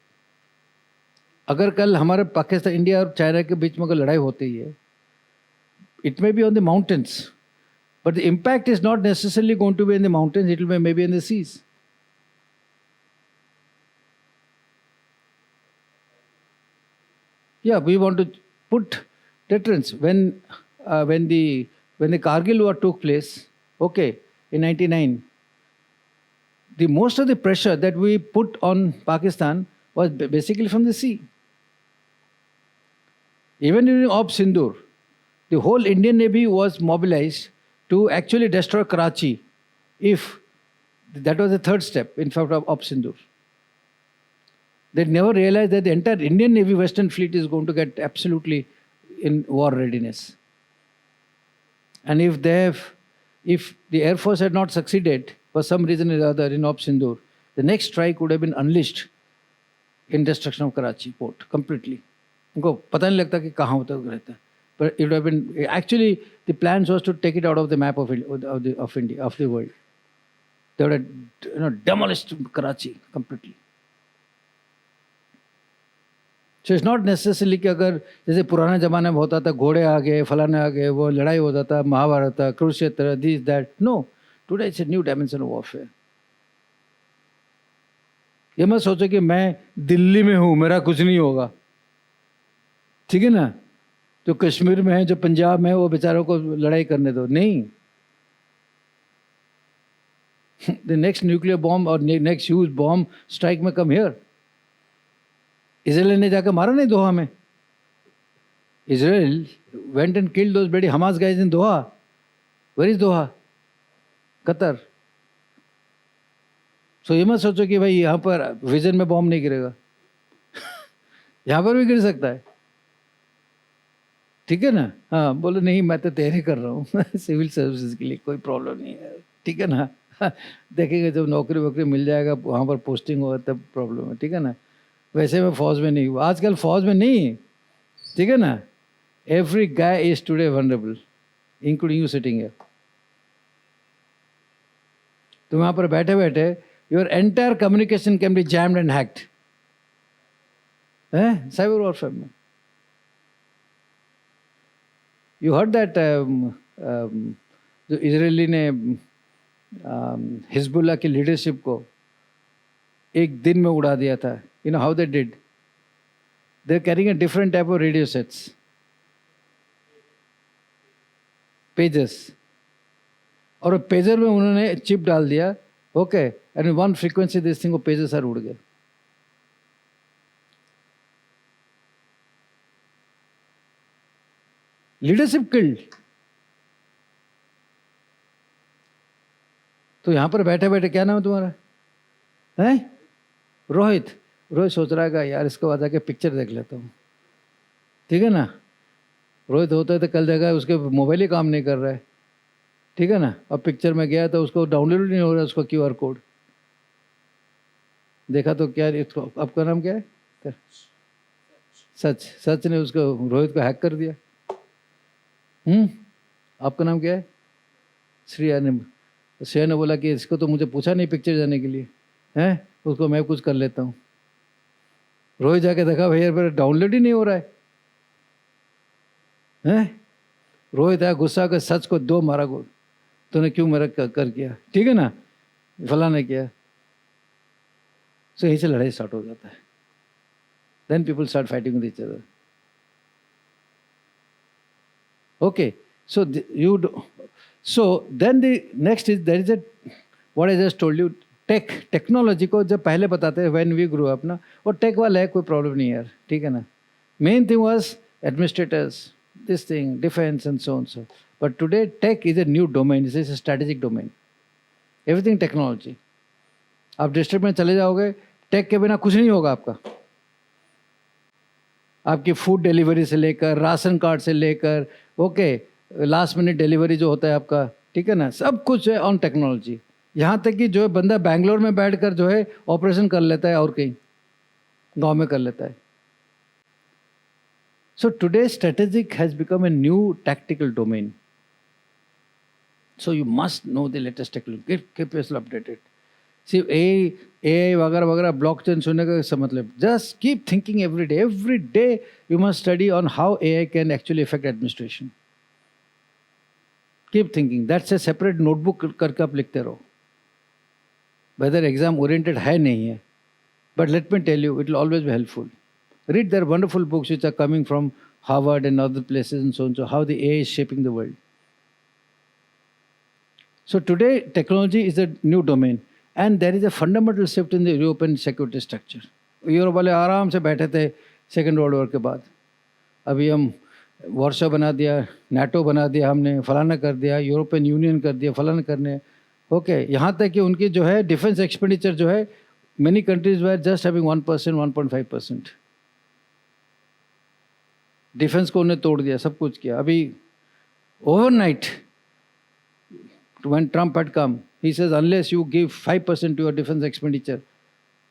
अगर कल हमारे Pakistan India और China के बीच में अगर लड़ाई होती है, it may be on the mountains, but the impact is not necessarily going to be in the mountains, it will be maybe in the seas. Yeah, we want to put deterrence. When the Kargil war took place, okay, in 99, the most of the pressure that we put on Pakistan was basically from the sea. Even during Operation Sindoor, the whole Indian Navy was mobilized to actually destroy Karachi, if that was the third step in fact of Operation Sindoor. They never realized that the entire Indian Navy Western Fleet is going to get absolutely in war readiness. And if the Air Force had not succeeded for some reason or other in Operation Sindoor, the next strike would have been unleashed in destruction of Karachi port completely. उनको पता नहीं लगता कि कहाँ होता रहता है. But it would have been actually the plans was to take it out of the map of India, of the world. They would have demolished Karachi completely. So it's not necessarily कि अगर जैसे पुराने ज़माने में होता था घोड़े आ गए फलाने आ गए वो लड़ाई होता था महाभारत था Kurukshetra this that no today it's a new dimension of warfare. ये मत सोचो कि मैं दिल्ली में हूँ मेरा कुछ नहीं होगा, ठीक है ना. जो कश्मीर में है जो पंजाब में है वो बेचारों को लड़ाई करने दो. नहीं, द नेक्स्ट न्यूक्लियर बॉम्ब और नेक्स्ट ह्यूज बॉम्ब स्ट्राइक में कम हियर. इसराइल ने जाकर मारा नहीं दोहा में. Israel went and killed those bloody Hamas guys in Doha. Where is Doha? Qatar. So ये मत सोचो कि भाई यहाँ पर विजन में बॉम्ब नहीं गिरेगा. यहाँ पर भी गिर सकता है, ठीक है ना. हाँ बोलो नहीं मैं तो तैयारी कर रहा हूँ सिविल सर्विसेज के लिए, कोई प्रॉब्लम नहीं है, ठीक है ना. देखेंगे जब नौकरी वोकरी मिल जाएगा वहाँ पर पोस्टिंग होगा तब प्रॉब्लम है, ठीक है ना. वैसे मैं फौज में नहीं हूँ आजकल, फौज में नहीं, ठीक है ना. Every guy is today vulnerable including you sitting here. तुम यहाँ पर बैठे बैठे your entire communication can be jammed and hacked है साइबर वॉरफेयर में. यू हर्ड दैट जो इजरायली ने हिजबुल्लाह की लीडरशिप को एक दिन में उड़ा दिया था. You know how they did? They're carrying a different type of radio sets. Pagers. और पेजर में उन्होंने चिप डाल दिया, okay, and one frequency this thing वो पेजर सारे उड़ गए. Leadership killed. तो यहां पर बैठे बैठे क्या नाम है तुम्हारा? है रोहित. रोहित सोच रहा है यार इसको बाद आके पिक्चर देख लेता हूँ, ठीक है ना. रोहित होता है तो कल देखा उसके मोबाइल ही काम नहीं कर रहा है, ठीक है ना. अब पिक्चर में गया तो उसको डाउनलोड नहीं हो रहा है उसका QR कोड. देखा तो क्या इसको, आपका नाम क्या है? सच ने उसको रोहित को हैक कर दिया. आपका नाम क्या है? श्रेया ने बोला कि इसको तो मुझे पूछा नहीं पिक्चर जाने के लिए, हैं उसको मैं कुछ कर लेता हूँ. रोहित जाके देखा भैया मेरा डाउनलोड ही नहीं हो रहा है. हैं रोहित आया गुस्सा कर सच को दो मारा गोल. तूने क्यों मेरा कर किया, ठीक है ना, फला ने किया. सो यहीं से लड़ाई स्टार्ट हो जाता है. Then people start fighting with each other. Okay, so then the next is there is a what I just told you technology को जब पहले बताते हैं व्हेन वी ग्रो अप ना, वो टेक वाला है कोई प्रॉब्लम नहीं यार, ठीक है ना. Main thing was administrators this thing defence and so on so. But today tech is a new domain, is a strategic domain. Everything technology. आप डिस्ट्रिक्ट में चले जाओगे टेक के बिना कुछ नहीं होगा आपका। आपकी फूड डिलीवरी से लेकर, राशन कार्ड से लेकर, ओके, लास्ट मिनट डिलीवरी जो होता है आपका, ठीक है ना, सब कुछ है ऑन टेक्नोलॉजी। यहाँ तक कि जो है बंदा बैंगलोर में बैठकर जो है ऑपरेशन कर लेता है और कहीं गांव में कर लेता है। So today strategic has become a new tactical domain. So you must know the latest technology. Keep yourself updated. See, AI वगैरह वगैरह blockchain सुनने का इसका मतलब, just keep thinking every day. Every day you must study on how AI can actually affect administration. Keep thinking. That's a separate notebook करके आप लिखते रहो. Whether exam oriented है नहीं है, but let me tell you, it will always be helpful. Read their wonderful books which are coming from Harvard and other places and so on, so how the AI is shaping the world. So today, technology is a new domain and there is a fundamental shift in the European security structure. Europe वाले आराम से बैठे थे second world war के बाद, अभी हम वार्शो बना दिया, नाटो बना दिया हमने, फलाना कर दिया, यूरोपियन यूनियन कर दिया, फलाना करने, ओके, यहाँ तक कि उनकी जो है डिफेंस एक्सपेंडिचर जो है many countries were just having 1%, 1.5%. Defence को उन्हें तोड़ दिया, सब कुछ किया। अभी overnight when Trump had come, he says, unless you give 5% to your defense expenditure,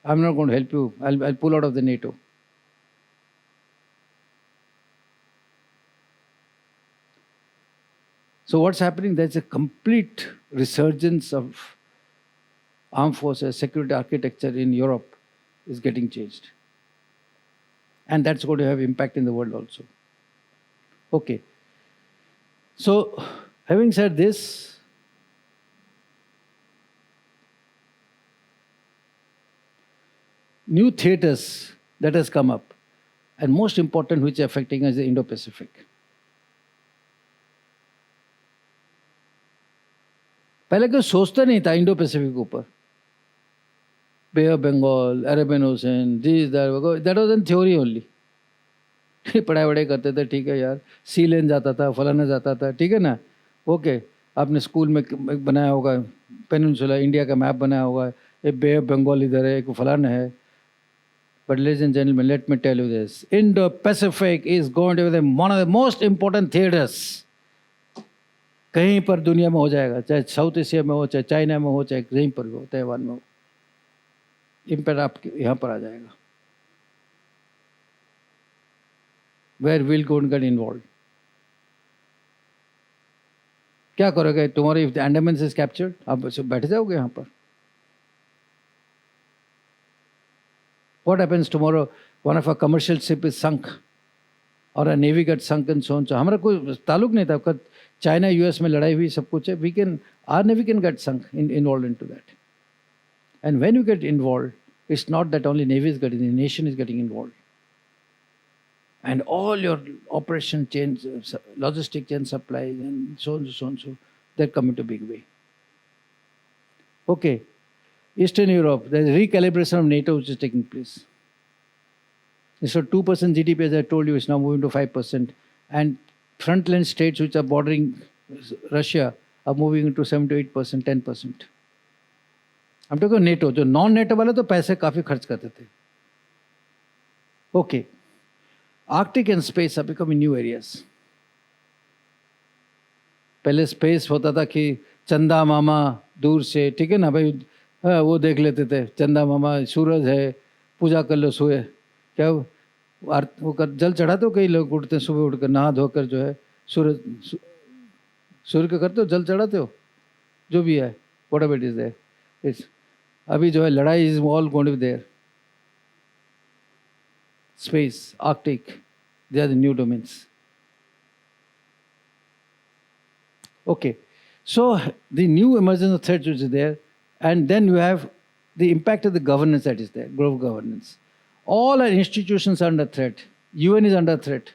I'm not going to help you. I'll pull out of the NATO. So what's happening? There's a complete resurgence of armed forces, security architecture in Europe is getting changed. And that's going to have impact in the world also. Okay. So having said this, new theaters that has come up, and most important which are affecting us is the Indo-Pacific. पहले कोई सोचता नहीं था Indo Pacific ऊपर, Bay of Bengal, Arabian Ocean, this that was an theory only. पढ़ाई वढ़ाई करते थे, ठीक है यार, सी लेन जाता था, फलाना जाता था, ठीक है ना, ओके, आपने स्कूल में बनाया होगा पेनिनसुला इंडिया का मैप बनाया होगा, एक बे ऑफ बंगाल इधर है, एक फलाना है। But ladies and gentlemen, let me tell you this, Indo-Pacific is going to be one of the most important theaters. कहीं पर दुनिया में हो जाएगा, चाहे साउथ एशिया में हो, चाहे चाइना में हो, चाहे कहीं पर भी हो, ताइवान में हो, इम्पैक्ट आपके यहाँ पर आ जाएगा। Where will go and get involved? क्या करोगे tomorrow if the Andaman is captured? आप बैठ जाओगे यहाँ पर? What happens tomorrow? One of our commercial ship is sunk, or a navy gets sunk and so on. So हमारा कोई ताल्लुक नहीं था, कब चाइना यूएस में लड़ाई हुई, सब कुछ है, we can, our navy can get sunk, involved into that. And when you get involved, it's not that only navy is getting, the nation is getting involved. And all your operation chains, logistic chain supplies and so on, so on, so they're coming to big way. Okay. Eastern Europe, there's recalibration of NATO which is taking place. Instead of 2% GDP, as I told you, it's now moving to 5%. And frontline states which are bordering Russia are moving into 7 to 8%, 10%. I'm talking about NATO. जो non-NATO वाले तो पैसे काफी खर्च करते थे. Okay. Arctic and space are becoming new areas. पहले space होता था कि चंदा मामा दूर से, ठीक है ना भाई, वो देख लेते थे, चंदा मामा, सूरज है, पूजा कर लो, सोए, क्या वो कर जल चढ़ाते हो, कई लोग उठते हैं सुबह उठकर नहा धोकर जो है सूर्य का करते हो, जल चढ़ाते हो, जो भी है, whatever it is there, it's अभी जो है लड़ाई is all going to be there. Space, Arctic, they are the new domains. Okay, so the new emergence of threats which is there, and then you have the impact of the governance that is there, global governance. All our institutions are under threat. UN is under threat.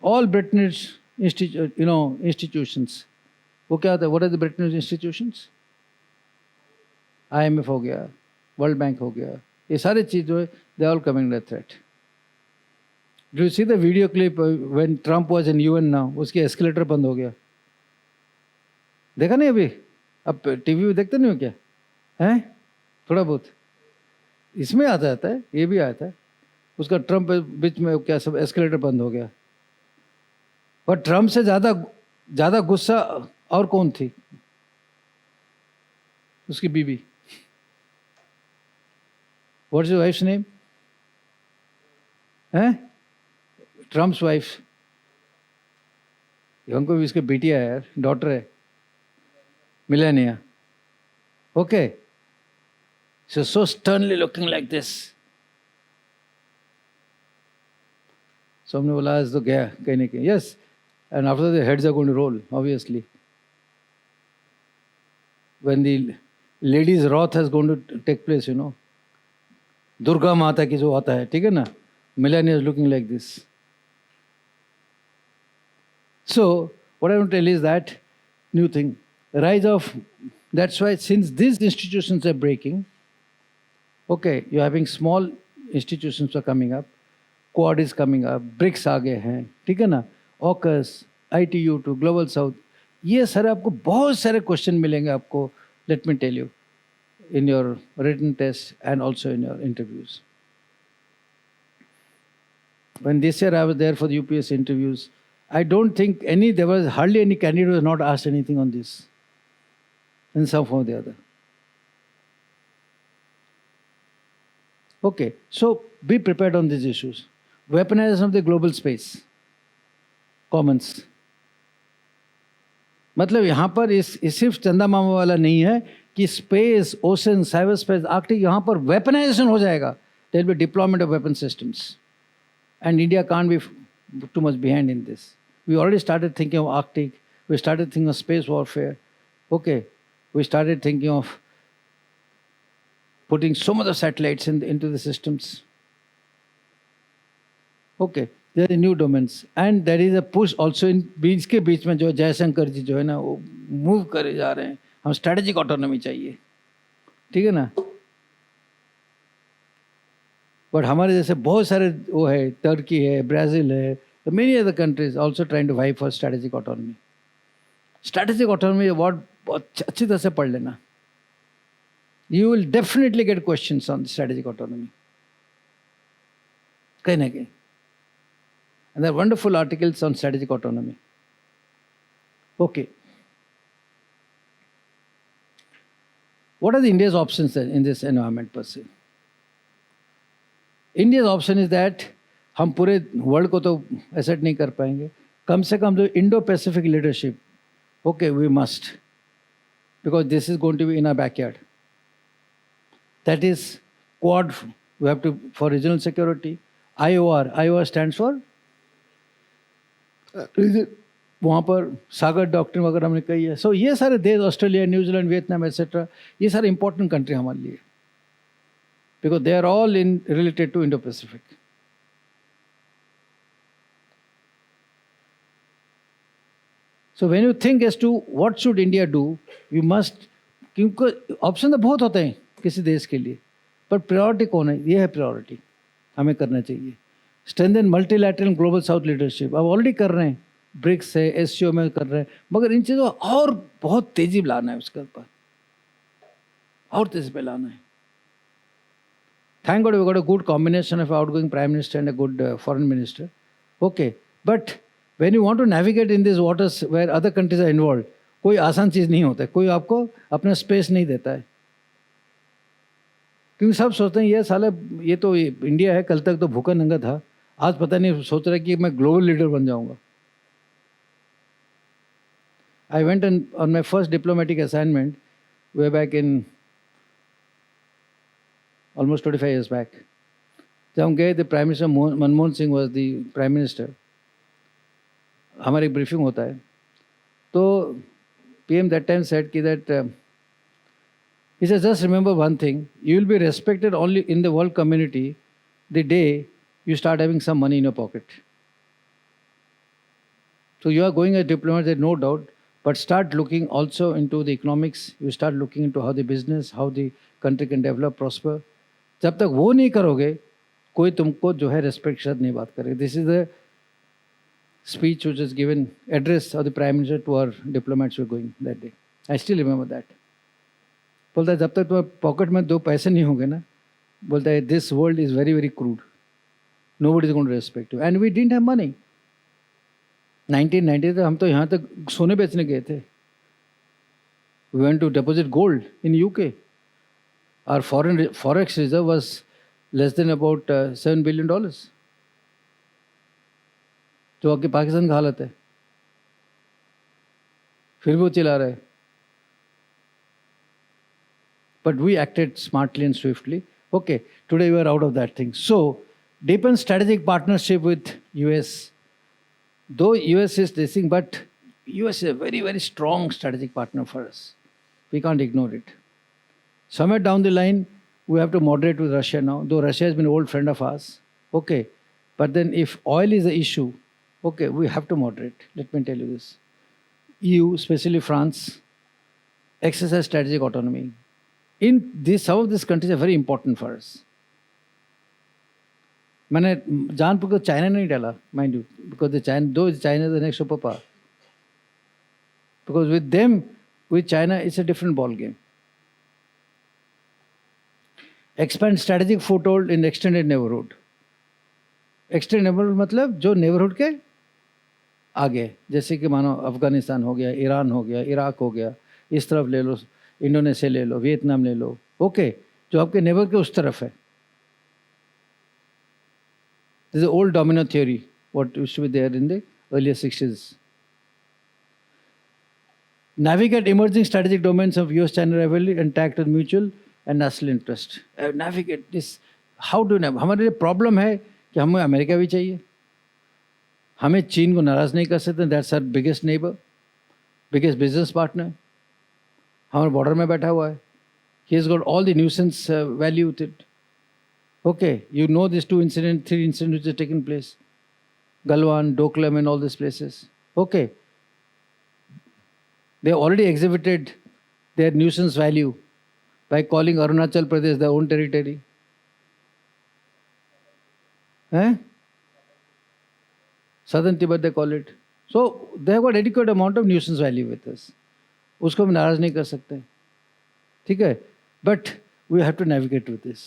All Bretton Woods institutions. What are the Bretton Woods institutions? IMF हो गया, World Bank हो गया, ये सारे चीज जो है, they are all coming under threat. Do you see the video clip when Trump was in UN now? उसकी एस्केलेटर बंद हो गया, देखा नहीं अभी? अब टीवी में देखते नहीं हो क्या हैं? थोड़ा बहुत इसमें आता जाता है, ये भी आता है। उसका ट्रम्प बीच में क्या सब एस्केलेटर बंद हो गया। पर ट्रम्प से ज़्यादा गुस्सा और कौन थी? उसकी बीबी। What's your wife's name? हैं? Trump's wife. हमको भी इसके बेटिया है यार, डॉटर है, Melania. Okay, so sternly looking like this. So हमने बोला आज तो गया कहीं ना कहीं। Yes, and after the heads are going to roll, obviously. When the ladies' wrath has going to take place, you know. Durga माता की जो आता है, ठीक है ना? Melania is looking like this. So what I want to tell is that new thing, rise of. That's why since these institutions are breaking, okay, you're having small institutions are coming up, Quad is coming up, BRICS आ गए हैं, ठीक है ना? AUKUS, ITU2, Global South, ये सारे आपको बहुत सारे क्वेश्चन मिलेंगे आपको, let me tell you, in your written test and also in your interviews. When this year I was there for the UPS interviews, I don't think there was hardly any candidate who was not asked anything on this, in some form or the other. Okay, so be prepared on these issues. Weaponization of the global space, commons. मतलब यहाँ पर इस सिर्फ चंदा मामा वाला नहीं है कि space, ocean, cyber space, Arctic, यहाँ पर वेपनाइजेशन हो जाएगा. There will be deployment of weapon systems and India can't be too much behind in this. We already started thinking of Arctic. We started thinking of space warfare. Okay, we started thinking of putting some of the satellites into the systems. Okay, there are new domains, and there is a push also in बीच के बीच में जो जयशंकर जी जो है ना वो move करे जा रहे हैं. हम स्ट्रेटेजिक ऑटोनॉमी चाहिए, ठीक है ना? बट हमारे जैसे बहुत सारे वो है, टर्की है, ब्राज़ील है, many other countries also trying to fight for strategic autonomy. Strategic autonomy word बहुत अच्छी तरह से पढ़ लेना. You will definitely get questions on strategic autonomy. कहीं ना कहीं. And there are wonderful articles on strategic autonomy. Okay. What are the India's options then in this environment per se? India's option is that हम पूरे world को तो asset नहीं कर पाएंगे. कम से कम जो Indo Pacific leadership, okay, we must, because this is going to be in our backyard. That is Quad, we have to, for regional security. IOR stands for वहाँ पर सागर डॉक्ट्रिन वगैरह हमने कही है. सो ये सारे देश, ऑस्ट्रेलिया, न्यूजीलैंड, वियतनाम एट्सेट्रा, ये सारे इंपॉर्टेंट कंट्री हमारे लिए, because they are all in related to Indo Pacific. So when you think as to what should India do, you must, क्योंकि ऑप्शन तो बहुत होते हैं किसी देश के लिए, पर प्रायोरिटी कौन है? ये है प्रायोरिटी, हमें करना चाहिए. Strengthen multilateral global south leadership अब ऑलरेडी कर रहे हैं, ब्रिक्स है, एससीओ में कर रहे हैं, मगर इन चीज़ों और बहुत तेजी लाना है, उसके ऊपर और तेजी पे लाना है. Thank God we got a good combination of outgoing prime minister and a good foreign minister. Okay, but when you want to navigate in this waters where other countries are involve, कोई आसान चीज़ नहीं होता है. कोई आपको अपना space नहीं देता है, क्योंकि सब सोचते हैं ये साले, ये तो इंडिया है, कल तक तो भूखा नंगा था, आज पता नहीं सोच रहा है कि मैं ग्लोबल लीडर बन जाऊंगा. I went on my first diplomatic assignment way back in almost 25 years back. जब हम गए थे, prime minister Manmohan Singh was the prime minister. हमारी ब्रीफिंग होता है, तो PM दैट टाइम सेड कि that he says, just remember one thing, you will be respected only in the world community the day you start having some money in your pocket. So you are going as a diplomat, there's no doubt, but start looking also into the economics. You start looking into how the business, how the country can develop, prosper. जब तक वो नहीं करोगे, कोई तुमको जो है respect शायद नहीं बात करेगा. This is the speech which is given, address of the Prime Minister to our diplomats who were going that day. I still remember that. बोलता है जब तक तुम्हारे पॉकेट में 2 पैसे नहीं होंगे ना, बोलता है this world is very very crude, nobody is going to respect you, and we didn't have money. 1990 तक हम तो यहाँ तक सोने बेचने गए थे. We went to deposit gold in UK. Our foreign forex reserve was less than about $7 billion. जो आपके पाकिस्तान का हालत है, फिर भी वो चिल्ला रहा है. But we acted smartly and swiftly. Okay, today we are out of that thing. So, deepen strategic partnership with US. Though US is this thing, but US is a very, very strong strategic partner for us. We can't ignore it. Somewhere down the line, we have to moderate with Russia now, though Russia has been an old friend of ours. Okay, but then if oil is the issue, okay, we have to moderate. Let me tell you this. EU, especially France, exercise strategic autonomy. In this, some of these countries are very important for us. मैंने जानबूझकर China नहीं डाला, mind you, because though China is the next superpower. Because with them, with China, it's a different ball game. Expand strategic foothold in extended neighborhood. Extended neighborhood मतलब जो neighborhood के आगे, जैसे कि मानो अफगानिस्तान हो गया, ईरान हो गया, इराक हो गया, इस तरफ ले लो, इंडोनेशिया ले लो, वियतनाम ले लो. ओके, जो आपके नेबर के उस तरफ है. This is the old domino theory, what used to be there in the earlier 60s. Navigate emerging strategic domains of US-China rivalry and tact with mutual and national interest. Navigate this. How do you? हमारे लिए problem है कि हमें America भी चाहिए, हमें चीन को नाराज नहीं कर सकते. That's our biggest neighbour, biggest business partner. हमारे बॉर्डर में बैठा हुआ है. He has got all the nuisance value with it. Okay, you know these 3 incidents which have taken place. Galwan, Doklam and all these places. Okay. They already exhibited their nuisance value by calling Arunachal Pradesh their own territory. Southern Tibet they call it. So they have got adequate amount of nuisance value with us. उसको हम नाराज नहीं कर सकते. ठीक है? But we have to navigate with this.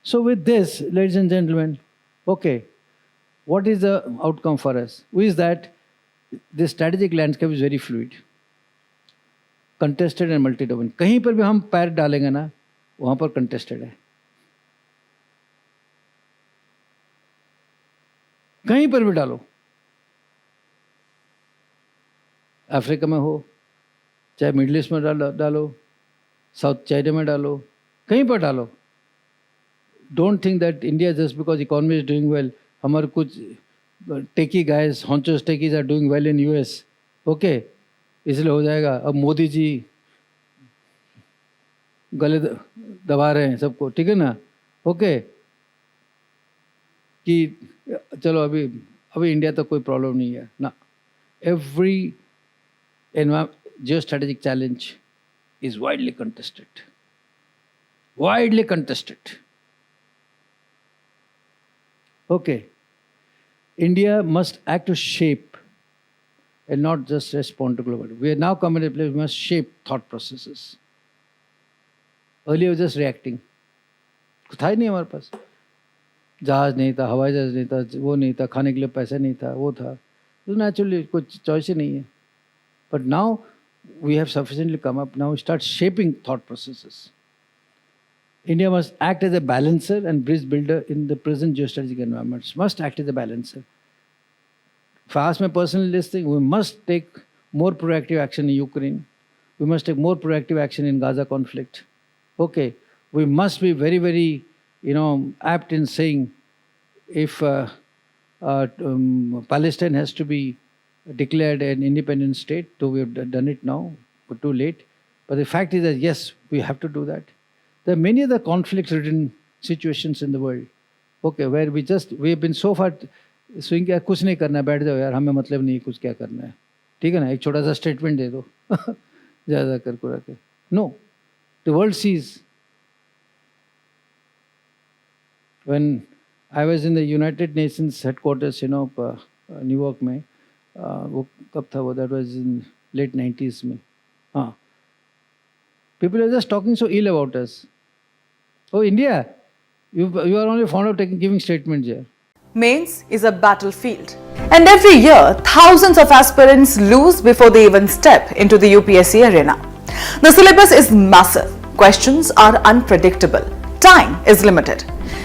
So with this, ladies and gentlemen, okay, what is the outcome for us? Is that the strategic landscape is very fluid, contested and multi-domain. कहीं पर भी हम पैर डालेंगे ना, वहाँ पर contested है. कहीं पर भी डालो, अफ्रीका में हो, चाहे मिडिल ईस्ट में डालो, साउथ चाइना में डालो, कहीं पर डालो. Don't think that India, just because economy is doing well, हमारे कुछ techie guys, honchos techies are doing well in US. Okay, इसलिए हो जाएगा. अब मोदी जी गले दबा रहे हैं सबको, ठीक है ना. ओके, कि चलो अभी इंडिया तो कोई प्रॉब्लम नहीं है ना. Every geostrategic challenge is widely contested. Widely contested. Okay, India must act to shape and not just respond to global. We are now coming to a place we must shape thought processes. Earlier we were just reacting. कुछ था ही नहीं हमारे पास. जहाज नहीं था, हवाई जहाज नहीं था, वो नहीं था, खाने के लिए पैसा नहीं था, वो था. तो नेचुरली कुछ चॉइस ही नहीं है. But now we have sufficiently come up. Now we start shaping thought processes. India must act as a balancer and bridge builder in the present geostrategic environments. Must act as a balancer. If I ask my personal listing, we must take more proactive action in Ukraine. We must take more proactive action in Gaza conflict. Okay, we must be very, very, apt in saying if Palestine has to be declared an independent state, though we have done it now, but too late. But the fact is that yes, we have to do that. There are many other conflict-ridden situations in the world, okay, where we have been so far swing किया, कुछ नहीं करना है, बैठ जाओ यार, हमें मतलब नहीं कुछ क्या करना है, ठीक है ना, एक छोटा सा स्टेटमेंट दे दो ज़्यादा कर कुरा के. No, the world sees. When I was in the United Nations headquarters, New York में, वो कब था वो, that was in late 90s में. हाँ, People are just talking so ill about us. Oh, India, you are only fond of giving statements here. Mains is a battlefield. And every year, thousands of aspirants lose before they even step into the UPSC arena. The syllabus is massive. Questions are unpredictable. Time is limited.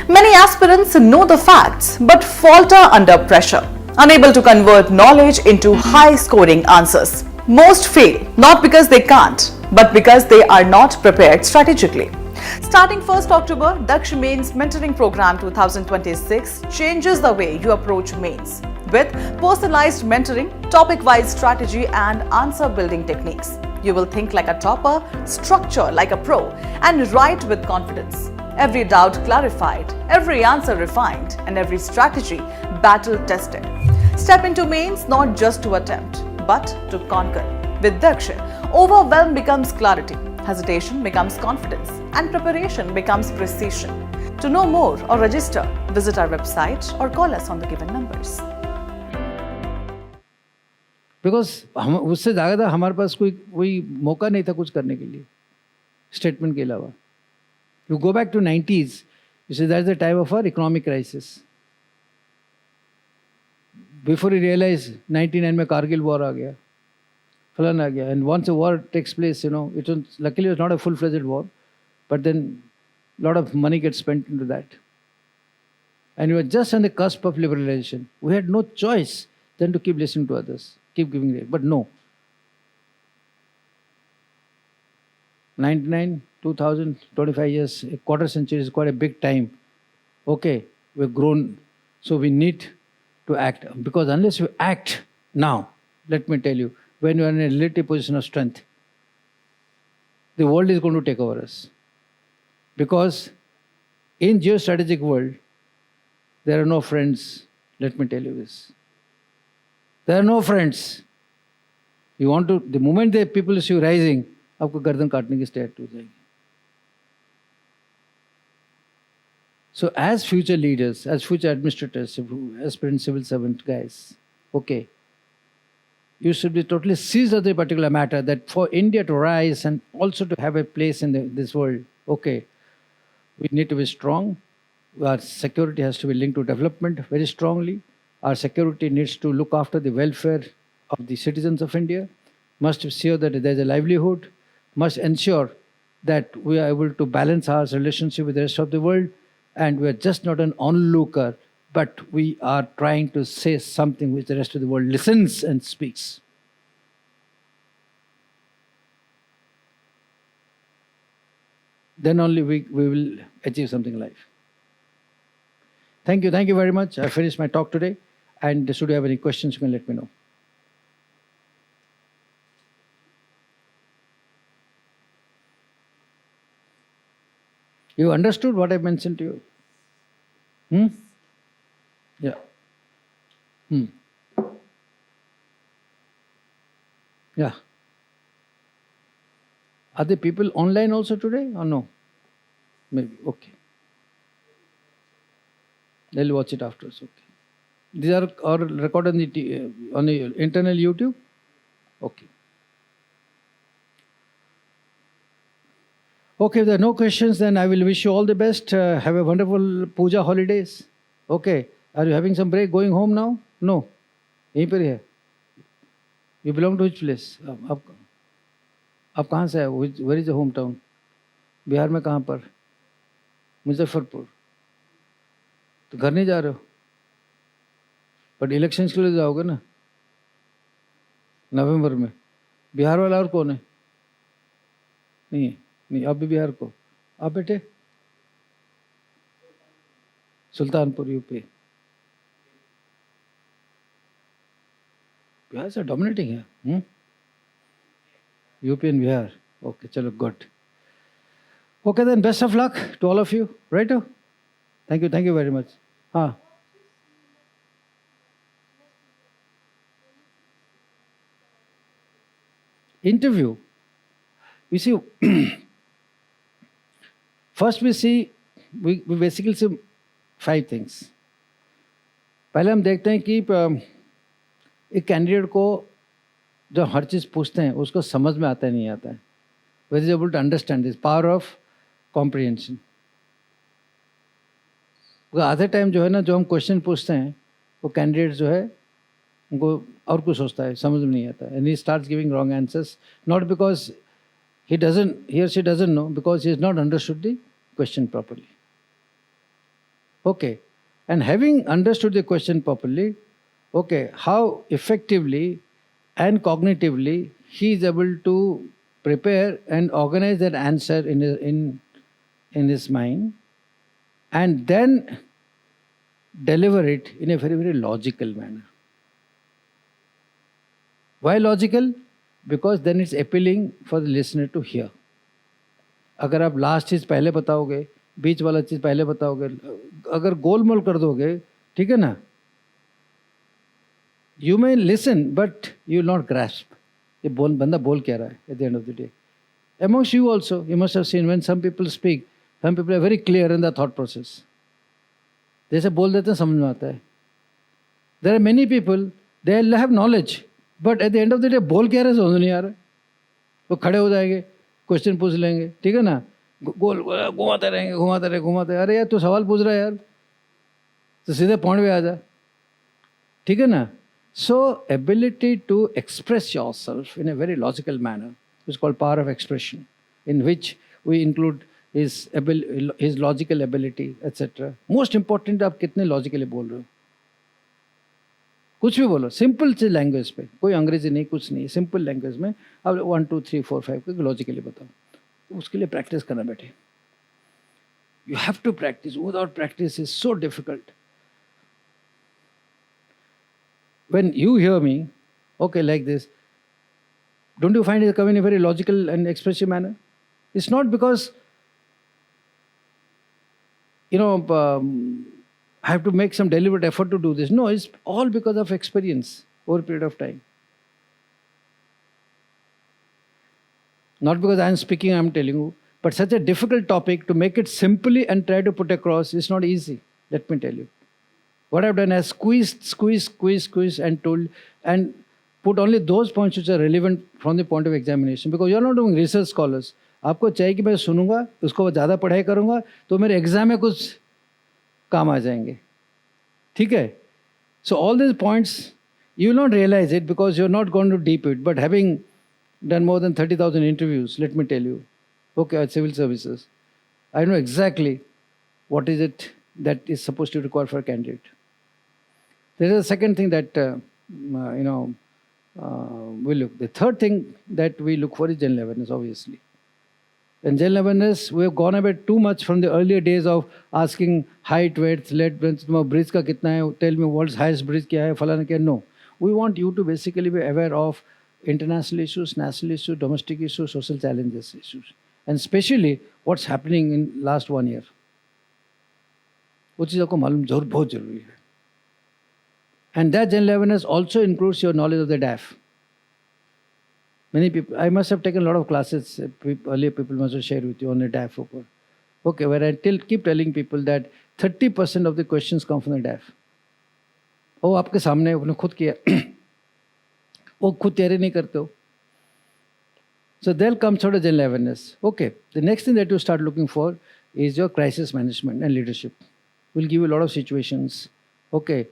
Many aspirants know the facts but falter under pressure, unable to convert knowledge into high-scoring answers. Most fail not because they can't, but because they are not prepared strategically. Starting 1st October, Daksh Mains Mentoring Program 2026 changes the way you approach mains with personalized mentoring, topic-wise strategy and answer-building techniques. You will think like a topper, structure like a pro, and write with confidence. Every doubt clarified, every answer refined, and every strategy battle-tested. Step into mains not just to attempt, but to conquer. With Daksh, overwhelm becomes clarity, hesitation becomes confidence, and preparation becomes precision. To know more or register, visit our website or call us on the given numbers. Because हम उससे ज़्यादा हमारे पास कोई मौका नहीं था कुछ करने के लिए स्टेटमेंट के अलावा. You go back to 90s, you say that's the time of our economic crisis. Before you realise 99 में कारगिल वॉर आ गया, फलन आ गया, and once a war takes place, you know, it luckily was not a full fledged war, but then lot of money get spent into that, and you are just on the cusp of liberalisation. We had no choice then to keep listening to others, keep giving it, but no. 99, 2000, 25 years, a quarter century is quite a big time. Okay, we've grown, so we need to act. Because unless you act now, let me tell you, when you are in a relative position of strength, the world is going to take over us. Because in geostrategic world, there are no friends. Let me tell you this. There are no friends. You want to, the moment the people see you rising, आपको गर्दन काटने की state हो जाएगी. So as future leaders, as future administrators, aspirant civil servant guys, okay, you should be totally seized of the particular matter that for India to rise and also to have a place in this world, okay, we need to be strong. Our security has to be linked to development very strongly. Our security needs to look after the welfare of the citizens of India, must ensure that there is a livelihood, must ensure that we are able to balance our relationship with the rest of the world, and we are just not an onlooker, but we are trying to say something which the rest of the world listens and speaks. Then only we will achieve something in life. Thank you very much. I finished my talk today. And should you have any questions, you can let me know. You understood what I mentioned to you? Yeah. Yeah. Are there people online also today or no? Maybe. Okay. They'll watch it afterwards. Okay. These are all recorded on the internal YouTube? Okay. Okay, if there are no questions, then I will wish you all the best. Have a wonderful Puja holidays. Okay. Are you having some break going home now? No. यहीं पर ही है. You belong to which place? आप कहाँ से आए? Where is the hometown? Bihar में कहाँ पर? मुजफ्फरपुर. तो घर नहीं जा रहे हो? बट इलेक्शंस के लिए जाओगे ना नवंबर में. बिहार वाला और कौन है? नहीं है. नहीं, आप भी बिहार को. आप बेटे सुल्तानपुर यूपी. बिहार से डोमिनेटिंग है. UP and Bihar. ओके, चलो good. Okay then, best of luck to all of you. Right. Thank you very much. हाँ, interview. You see, first we basically see 5 things. पहले हम देखते हैं कि एक कैंडिडेट को जो हर चीज़ पूछते हैं उसको समझ में आता है नहीं आता है. whether he's able to understand this power of comprehension. आधे टाइम जो है ना, जो हम क्वेश्चन पूछते हैं, वो कैंडिडेट जो है उनको और कुछ सोचता है, समझ में नहीं आता, and he starts giving wrong answers, not because he or she doesn't know, because he has not understood the question properly. Okay, and having understood the question properly, okay, how effectively and cognitively he is able to prepare and organize that answer in his mind, and then deliver it in a very, very logical manner. Why logical? Because then it's appealing for the listener to hear. अगर आप last चीज़ पहले बताओगे, बीच वाला चीज़ पहले बताओगे, अगर गोलमोल कर दोगे, ठीक है ना, you may listen but you will not grasp. ये बंदा बोल क्या रहा है at the end of the day. Amongst you also, you must have seen when some people speak, some people are very clear in their thought process. जैसे बोल देते हैं समझ में आता है. There are many people, they have knowledge, but at the end of the day बोल क्या रहे समझ नहीं आ रहा है. वो खड़े हो जाएंगे, क्वेश्चन पूछ लेंगे, ठीक है ना, गोल घुमाते रहेंगे. अरे यार तू सवाल पूछ रहा है यार, तो सीधे पॉइंट पे आ जा, ठीक है ना. So ability to express yourself in a very logical manner is called power of expression, in which we include his logical ability, etc. Most important, आप कितने logically बोल रहे हो. कुछ भी बोलो, सिंपल से लैंग्वेज पे, कोई अंग्रेजी नहीं, कुछ नहीं, सिंपल लैंग्वेज में अब 1 2 3 4 5 को लॉजिकली बताओ. उसके लिए प्रैक्टिस करना बैठे. You have to practice. Without practice is so difficult. When you hear me, okay, like this, don't you find it coming in a very logical and expressive manner? It's not because, I have to make some deliberate effort to do this. No, it's all because of experience over a period of time. Not because I am speaking, I am telling you, but such a difficult topic, to make it simply and try to put across is not easy, let me tell you. What I've done is squeezed and told and put only those points which are relevant from the point of examination, because you're not doing research scholars. आपको चाहिए कि मैं सुनूंगा, उसको ज़्यादा पढ़ाई करूंगा तो मेरे एग्जाम में कुछ काम आ जाएंगे, ठीक है. So all these points, you will not realize it because you're not going to deep it, but having done more than 30,000 interviews, let me tell you, okay, at civil services, I know exactly what is it that is supposed to require for a candidate. There is a second thing that we look. The third thing that we look for is general awareness, obviously. In general awareness, we have gone a bit too much from the earlier days of asking height, weight, breadth, bridge ka kitna hai, tell me what's highest bridge kya hai, falana kya. No. We want you to basically be aware of international issues, national issues, domestic issues, social challenges issues, and especially what's happening in last 1 year. वो चीज़ आपको मालूम बहुत ज़रूरी है. And that general awareness also includes your knowledge of the DAF. Many people, I must have taken a lot of classes, earlier people must have shared with you on the DAF. Okay, where I keep telling people that 30% of the questions come from the DAF. वो आपके सामने उन्होंने खुद किया, वो खुद तैयारी नहीं करते हो. So there comes sort of general awareness. Okay, the next thing that you start looking for is your crisis management and leadership. We'll give you a lot of situations. Okay,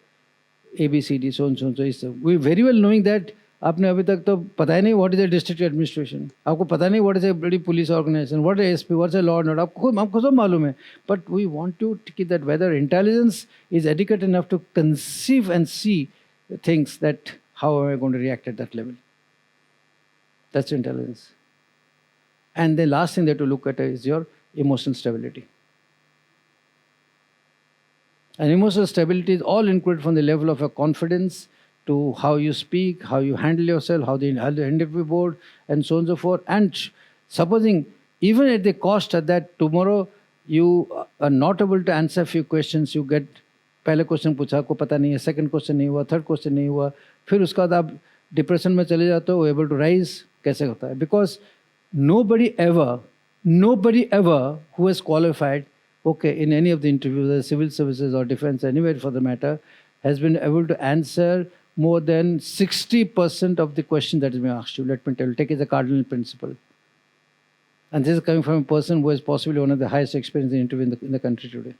A, B, C, D, so and so and so. We very well knowing that आपने अभी तक तो पता ही नहीं what is a district administration. आपको पता नहीं what is a bloody police organization, what is SP, what's a law and order. आपको सब मालूम है. But we want you to keep that whether intelligence is adequate enough to conceive and see things that how am I going to react at that level. That's intelligence. And the last thing that you look at is your emotional stability. And emotional stability is all included from the level of your confidence to how you speak, how you handle yourself, how the interview board, and so on and so forth. And supposing, even at the cost that tomorrow you are not able to answer a few questions, you get पहले question पूछा आपको पता नहीं है, second question नहीं हुआ, third question नहीं हुआ, फिर उसके बाद आप डिप्रेशन में चले जाते हो, एबल टू राइज कैसे होता है? Because nobody ever who has qualified, okay, in any of the interviews, civil services or defense, anywhere for the matter, has been able to answer more than 60% of the question that is being asked you. Let me tell you, take it as a cardinal principle. And this is coming from a person who has possibly one of the highest experience in interview in the country today.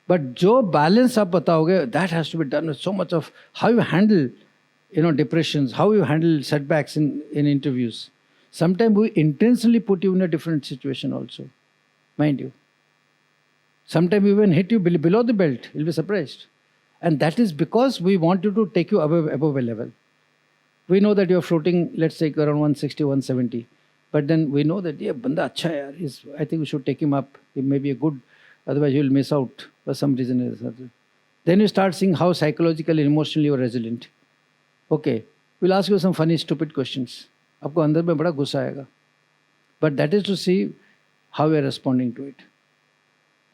But जो balance आप बताओगे, that has to be done with so much of how you handle, depressions, how you handle setbacks in interviews. Sometimes we intentionally put you in a different situation also, mind you. Sometimes we even hit you below the belt. You'll be surprised. And that is because we want you to take you above a level. We know that you're floating, let's say, around 160, 170. But then we know that, yeah, banda acha hai yaar. I think we should take him up. He may be a good, otherwise you'll miss out for some reason or other. Then you start seeing how psychologically and emotionally you're resilient. Okay, we'll ask you some funny, stupid questions. आपको अंदर में बड़ा गुस्सा आएगा. But that is to see how you're responding to it.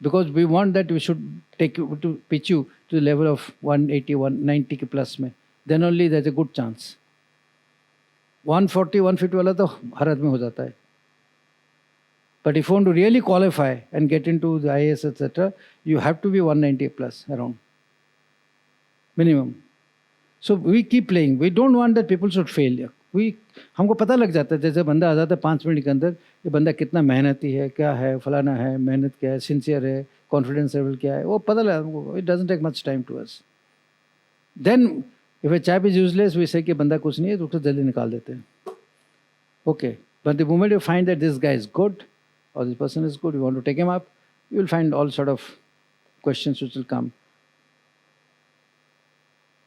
Because we want that we should take you to pitch you to the level of 180, 190 के plus में. Then only there's a good chance. 140, 150 वाला तो हर आदमी हो जाता है. But if you want to really qualify and get into the IAS, etc., you have to be 190 plus around. Minimum. So we keep playing. We don't want that people should fail. हमको पता लग जाता है जैसे बंदा आ जाता है 5 minute के अंदर ये बंदा कितना मेहनती है, क्या है, फलाना है, मेहनत क्या है, सिंसियर है, कॉन्फिडेंस लेवल क्या है, वो पता लगा हमको. It doesn't take much time to us. Then if a chap is useless we say कि बंदा कुछ नहीं है तो उसको जल्दी निकाल देते हैं. Okay, but the moment you find that this guy is good or this person is good, you want to take him up, you will find all sort of questions which will come.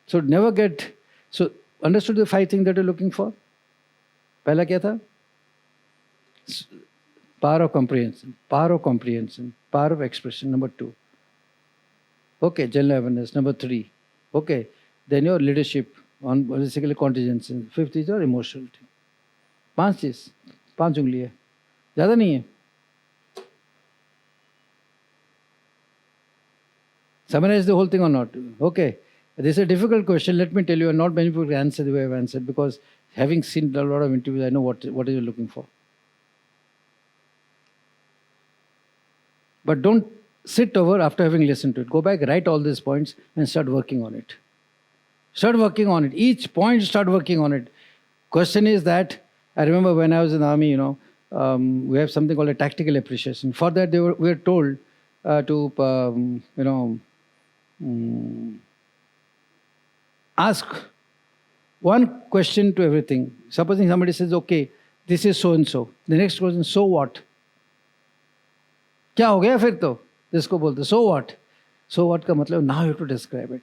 So never get, so understood the 5 things that you're looking for? पहला क्या था? Power of comprehension, power of expression, number 2. Okay, general awareness, number 3. Okay, then your leadership, on basically contingency. 5th is your emotionality. 5 चीज़, 5 उंगली है, ज़्यादा नहीं है. Summarize the whole thing or not? Okay. This is a difficult question. Let me tell you, not many people answer the way I've answered because having seen a lot of interviews, I know what you're looking for. But don't sit over after having listened to it. Go back, write all these points and start working on it. Start working on it. Each point, start working on it. Question is that, I remember when I was in the army, we have something called a tactical appreciation. For that, we were told to, ask one question to everything. Supposing somebody says, okay, this is so and so. The next question, so what? क्या हो गया फिर तो? जिसको बोलते so what? So what का मतलब now you have to describe it.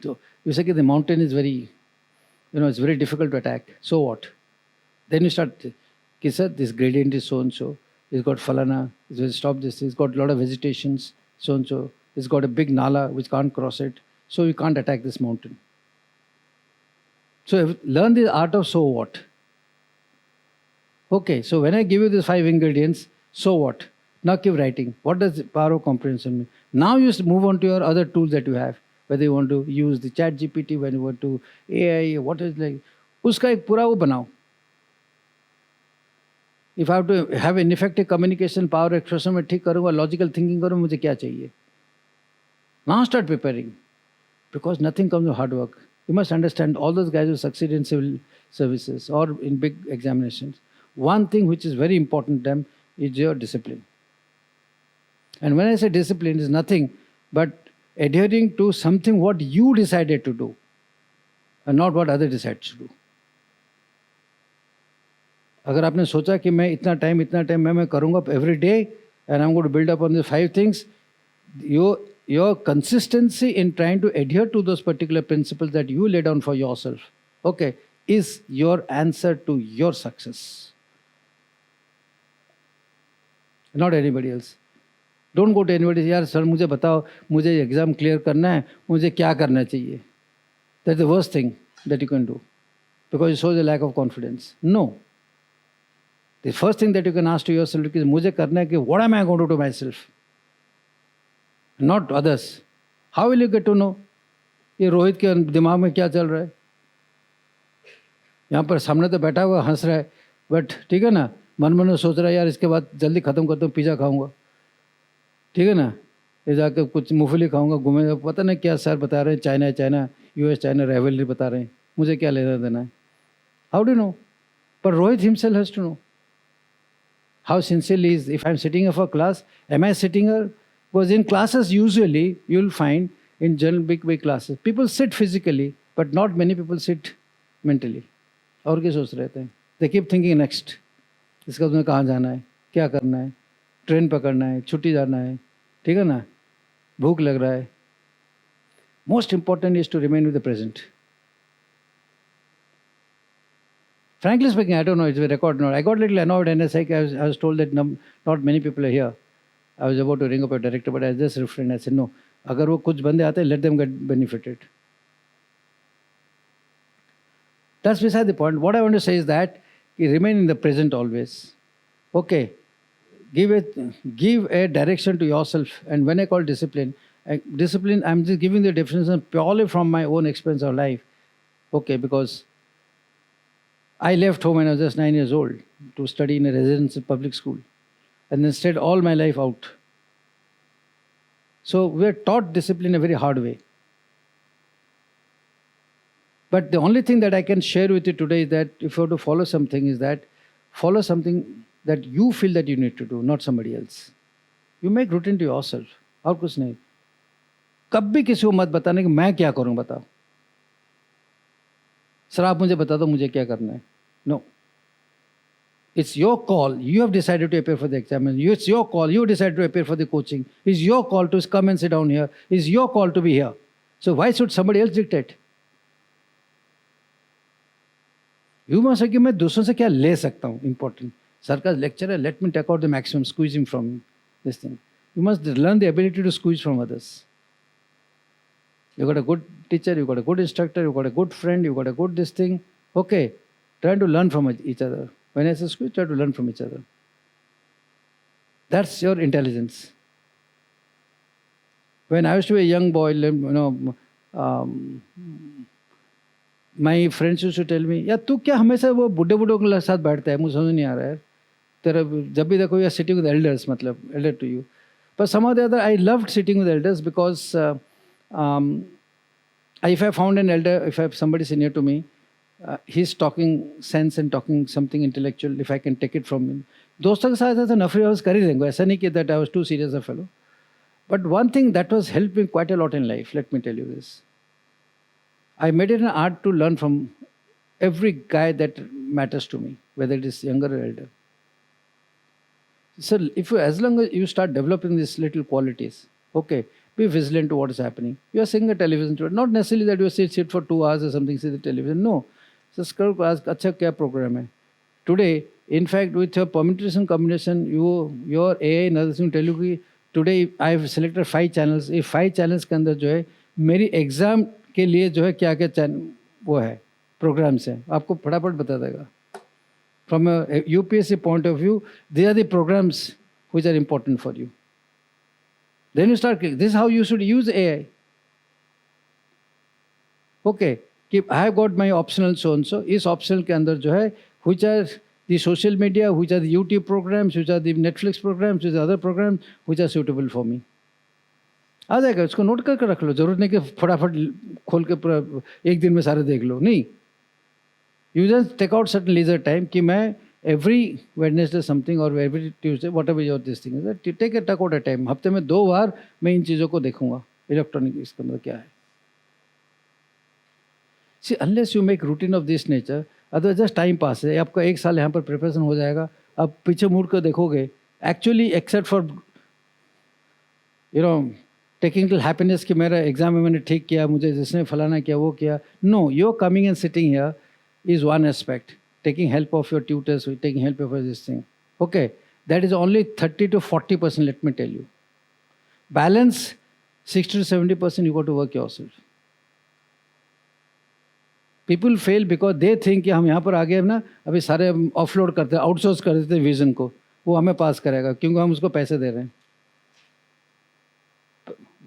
So you say that the mountain is very, it's very difficult to attack. So what? Then you start, sir, this gradient is so and so. It's got falana. It will stop this. It's got a lot of vegetations. So and so. It's got a big nala which can't cross it. So you can't attack this mountain. So learn the art of so what. Okay, so when I give you these 5 ingredients, so what? Now keep writing. What does the power of comprehension mean? Now you move on to your other tools that you have. Whether you want to use the chat GPT, when you want to AI, what is like, uska ek pura wo banao. If I have to have an effective communication, power expression, मैं ठीक करूँगा, logical thinking करूँ, मुझे क्या चाहिए? Now start preparing, because nothing comes with hard work. You must understand all those guys who succeed in civil services or in big examinations. One thing which is very important to them is your discipline. And when I say discipline, is nothing but adhering to something what you decided to do, and not what other decides to do. अगर आपने सोचा कि मैं इतना time मैं करूँगा every day and I'm going to build up on the 5 things, your consistency in trying to adhere to those particular principles that you lay down for yourself, okay, is your answer to your success. Not anybody else. Don't go to anybody and say, यार sir मुझे बताओ, मुझे exam clear करना है, मुझे क्या करना चाहिए? That's the worst thing that you can do, because it shows a lack of confidence. No. The first thing that you can ask to yourself is, मुझे करना है कि what am I going to do myself? Not others. How will you get to know? ये रोहित के दिमाग में क्या चल रहा है? यहाँ पर सामने तो बैठा हुआ हंस रहा है, बट ठीक है ना, मन में सोच रहा है यार इसके बाद जल्दी ख़त्म करता हूँ, पिज़्ज़ा खाऊंगा, ठीक है ना, ये जाकर कुछ मूंगफली खाऊंगा, घूमेगा, पता नहीं क्या सर बता रहे हैं, चाइना US चाइना राइवलरी बता रहे हैं. मुझे क्या लेना देना है? How do you know? But Rohit himself has to know. How sincerely is, if I'm sitting here for class, am I sitting here? Because in classes, usually, you'll find in general big classes, people sit physically, but not many people sit mentally. और क्या सोच रहे थे? They keep thinking next. इसका तुम्हें कहाँ जाना है? क्या करना है? ट्रेन पकड़ना है? छुट्टी जाना है? ठीक है ना? भूख लग रहा है? Most important is to remain with the present. Frankly speaking, I don't know, it's a record or not. I got a little annoyed and I was told that not many people are here. I was about to ring up a director, but I just refrained. I said, no, अगर वो कुछ बंदे आते हैं, let them get benefited. That's beside the point. What I want to say is that you remain in the present always. Okay, give a direction to yourself. And when I call discipline, I'm just giving the definition purely from my own experience of life. Okay, because I left home when I was just 9 years old to study in a residential public school and then stayed all my life out. So we are taught discipline in a very hard way. But the only thing that I can share with you today is that if you have to follow something, is that follow something that you feel that you need to do, not somebody else. You make routine to yourself. और कुछ नहीं. कभी किसी को मत बताने कि मैं क्या करूं बताओ. सर आप मुझे बता दो मुझे क्या करना है. No. It's your call. You have decided to appear for the exam. It's your call. You decided to appear for the coaching. It's your call to come and sit down here. It's your call to be here. So why should somebody else dictate? You must say कि मैं दूसरों से क्या ले सकता हूँ important. Sir का lecture है, let me take out the maximum, squeezing from this thing. You must learn the ability to squeeze from others. You got a good teacher, you got a good instructor, you got a good friend, you got a good this thing. Okay, try to learn from each other. When I say squeeze, try to learn from each other. That's your intelligence. When I used to be a young boy, my friends used to tell me, यार तू क्या हमेशा वो बुड्ढे के साथ बैठता है, मुझे समझ नहीं आ रहा है. तेरा जब भी देखो, you are sitting with elders, मतलब elder to you. But somehow or the other, I loved sitting with elders because if I found an elder, if I have somebody senior to me, he's talking sense and talking something intellectual, if I can take it from him. दोस्तों के साथ ऐसा नफरी आवाज कर ही देंगे, ऐसा नहीं कि that I was too serious a fellow. But one thing that was helped me quite a lot in life, let me tell you this. I made it an art to learn from every guy that matters to me, whether it is younger or elder. So as long as you start developing these little qualities, okay, be vigilant to what is happening. You are seeing a television show, not necessarily that you sit for 2 hours or something, see the television. No. Just ask, अच्छा क्या program है? Today, in fact, with your permutation combination, your AI and others will tell you कि today I have selected 5 channels. ये 5 channels के अंदर जो है मेरी exam के लिए जो है क्या-क्या चैनल वो है programs हैं, आपको फटाफट बता देगा. From a UPSC point of view, these are the programs which are important for you. Then you start clicking. This is how you should use AI. Okay, I have got my optional so and so. इस optional के अंदर जो है which are the social media, which are the YouTube programs, which are the Netflix programs, which are other programs which are suitable for me. आ जाएगा, इसको note करके रख लो. जरूरत नहीं कि फटाफट खोल के पूरा एक दिन में सारे देख लो. नहीं. You just take out certain leisure time कि मैं every Wednesday something or every Tuesday, whatever your this thing is, that you take out a time. हफ्ते में 2 बार मैं इन चीज़ों को देखूंगा. इलेक्ट्रॉनिक इसका मतलब क्या है? See, unless you make routine of this nature, otherwise just time pass है. आपका 1 साल यहाँ पर preparation हो जाएगा. अब पीछे मुड़ कर देखोगे. Actually, except for taking till happiness कि मेरा एग्जाम में मैंने ठीक किया, मुझे जिसने फलाना किया वो किया. No, you're coming and sitting here is one aspect. Taking help of your tutors, taking help of this thing. Okay, that is only 30 to 40%, let me tell you. Balance 60 to 70% you got to work yourself. People fail because they think कि हम यहाँ पर आ गए ना, अभी सारे offload करते हैं, आउटसोर्स कर देते हैं विजन को, वो हमें पास करेगा क्योंकि हम उसको पैसे दे रहे हैं.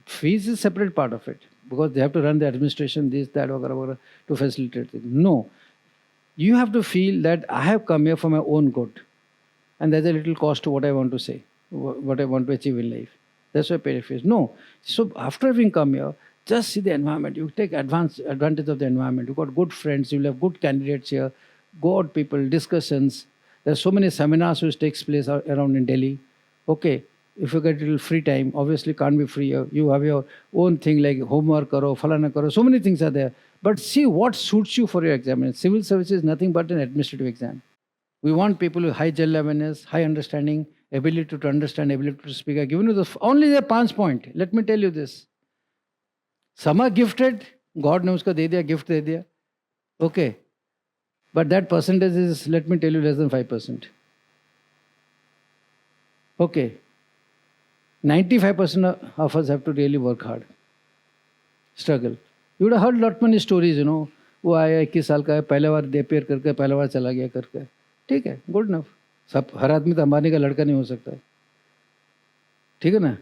Fees is separate part of it because they have to run the administration, this, that, whatever, to facilitate things. No. You have to feel that I have come here for my own good. And there's a little cost to what I want to say, what I want to achieve in life. That's why I pay fees. No. So after having come here, Just see the environment. You take advantage of the environment. You've got good friends. You'll have good candidates here. Go out, people, discussions. There's so many seminars which takes place around in Delhi. Okay, if you get a little free time, obviously can't be free. You have your own thing like homework karo, falana karo. So many things are there. But see what suits you for your exam. Civil service is nothing but an administrative exam. We want people with high general awareness, high understanding, ability to understand, ability to speak. I've given you only the 5 point. Let me tell you this. Some are gifted. God ने उसको दे दिया, gift दे दिया. Okay. But that percentage is, let me tell you, less than 5%. Okay. 95% of us have to really work hard. Struggle. You would have heard lot many stories, you know. वो आया 21 साल का है, पहले बार दे पेयर करके पहला बार चला गया करके. ठीक है, गुड इनफ. सब हर आदमी तो अंबानी का लड़का नहीं हो सकता है. ठीक है ना?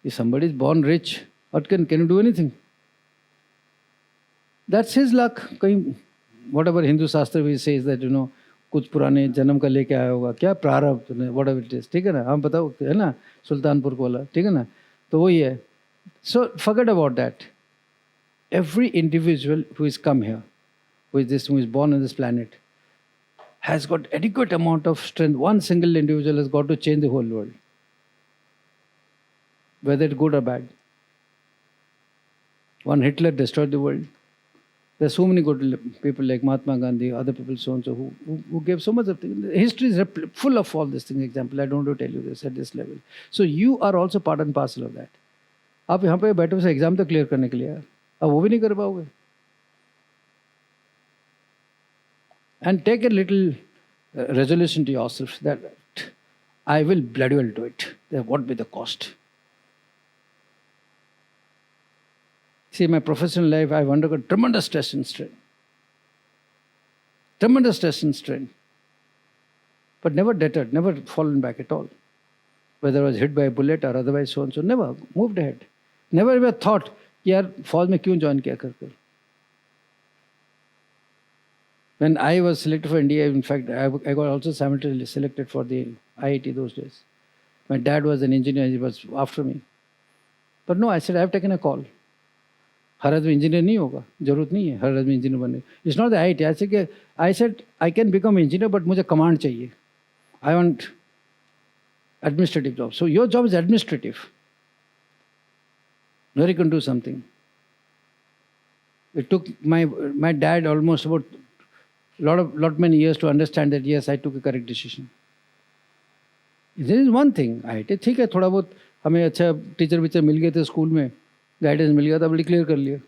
If somebody is born rich, what can you do anything? That's his luck. कहीं whatever Hindu Shastra we says that, you know, कुछ पुराने जन्म का लेके आया होगा, क्या प्रारब्ध, whatever it is. ठीक है ना? हम बताओ, है ना? सुल्तानपुर को वाला, ठीक है ना? तो वही है. So forget about that. Every individual who is come here, who is born on this planet, has got adequate amount of strength. One single individual has got to change the whole world, whether it's good or bad. One Hitler destroyed the world. There's so many good people like Mahatma Gandhi, other people so and so who gave so much of things. History is full of all these things. Example, I don't want to tell you this at this level. So you are also part and parcel of that. आप यहाँ पे बैठे से exam तो clear करने के लिए यार, अब वो भी नहीं कर पाओगे. And take a little resolution to yourself that I will bloody well do it. What be the cost? See, in my professional life, I've undergone tremendous stress and strain. Tremendous stress and strain. But never deterred, never fallen back at all. Whether I was hit by a bullet or otherwise so and so, never moved ahead. Never ever thought, यार फौज में क्यों join किया करके. When I was selected for India, in fact, I got also simultaneously selected for the IIT those days. My dad was an engineer, he was after me. But no, I said, I have taken a call. हर आदमी engineer नहीं होगा, जरूरत नहीं है हर आदमी engineer बनने. It's not the IIT. I said I can become engineer, but मुझे command चाहिए. I want administrative job. So your job is administrative. Where you can do something. It took my dad almost about lot many years to understand that yes, I took a correct decision. There is one thing, IIT ठीक है, थोड़ा बहुत हमें अच्छा teacher वीचर मिल गए थे school में, guidance मिल गया था, बड़ी क्लियर कर लिया.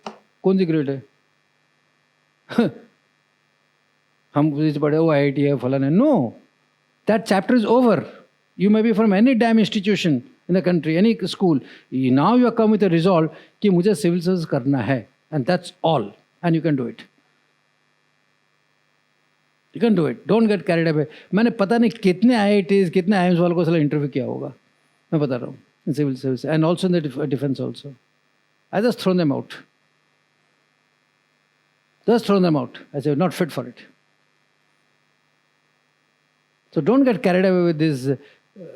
कौन सी ग्रेड है? हम पढ़े वो IIT है फलाना. No, that chapter is over. You may be from any damn institution in the country, any school. Now you have come with a resolve कि मुझे civil service करना है, and that's all, and you can do it. You can do it. Don't get carried away. मैंने पता नहीं कितने IITs, कितने IIMs वालों को साला इंटरव्यू किया होगा, मैं बता रहा हूँ, in civil service and also in the defense also. I just thrown them out. Just thrown them out. I said, not fit for it. So don't get carried away with these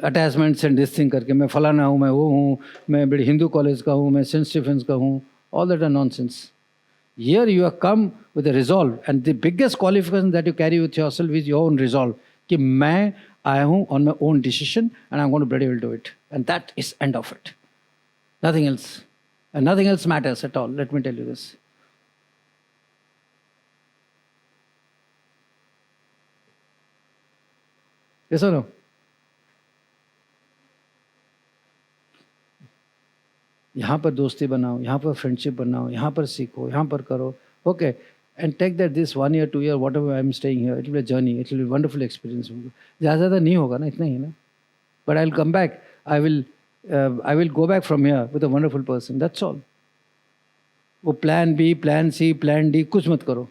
attachments and this thing करके मैं फलाना हूँ, मैं वो हूँ, मैं बड़ी Hindu college का हूँ, मैं सेंट स्टीफेंस का हूँ. All that are nonsense. Here you have come with a resolve, and the biggest qualification that you carry with yourself is your own resolve. कि मैं आया हूँ on my own decision and I'm going to bloody well do it. And that is end of it. Nothing else. And nothing else matters at all. Let me tell you this. Yes or no? यहाँ पर दोस्ती बनाओ, यहाँ पर friendship बनाओ, यहाँ पर सीखो, यहाँ पर करो. Okay, and take that this 1 year, 2 year, whatever I am staying here, it will be a journey, it will be a wonderful experience. ज़्यादा नहीं होगा ना, इतना ही ना. But I'll come back. I will go back from here with a wonderful person. That's all. वो plan B, plan C, plan D कुछ मत करो.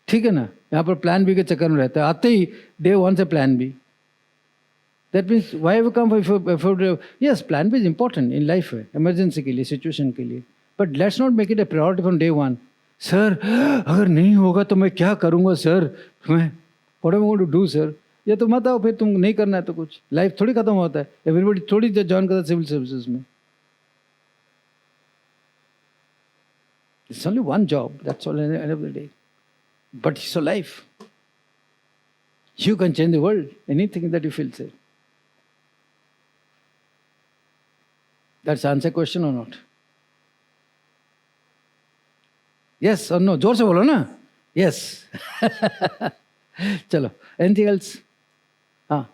ठीक है ना? यहाँ पर plan B के चक्कर में रहता है. आते ही day one से plan B. That means why have you come for yes, plan B is important in life, emergency के लिए, situation के लिए. But let's not make it a priority from day one. Sir, अगर नहीं होगा तो मैं क्या करूँगा sir? मैं what am I going to do sir? ये तो मत आओ, फिर तुम नहीं करना है तो कुछ. लाइफ थोड़ी खत्म होता है. एवरीबडी थोड़ी ज्वाइन करता है सिविल सर्विसेज में. It's only one job, that's all at the end of the day. But it's a life. You can change the world, anything that you feel safe. That's answer question or not? Yes or no? जोर से बोलो ना. Yes. चलो. Anything else? हाँ.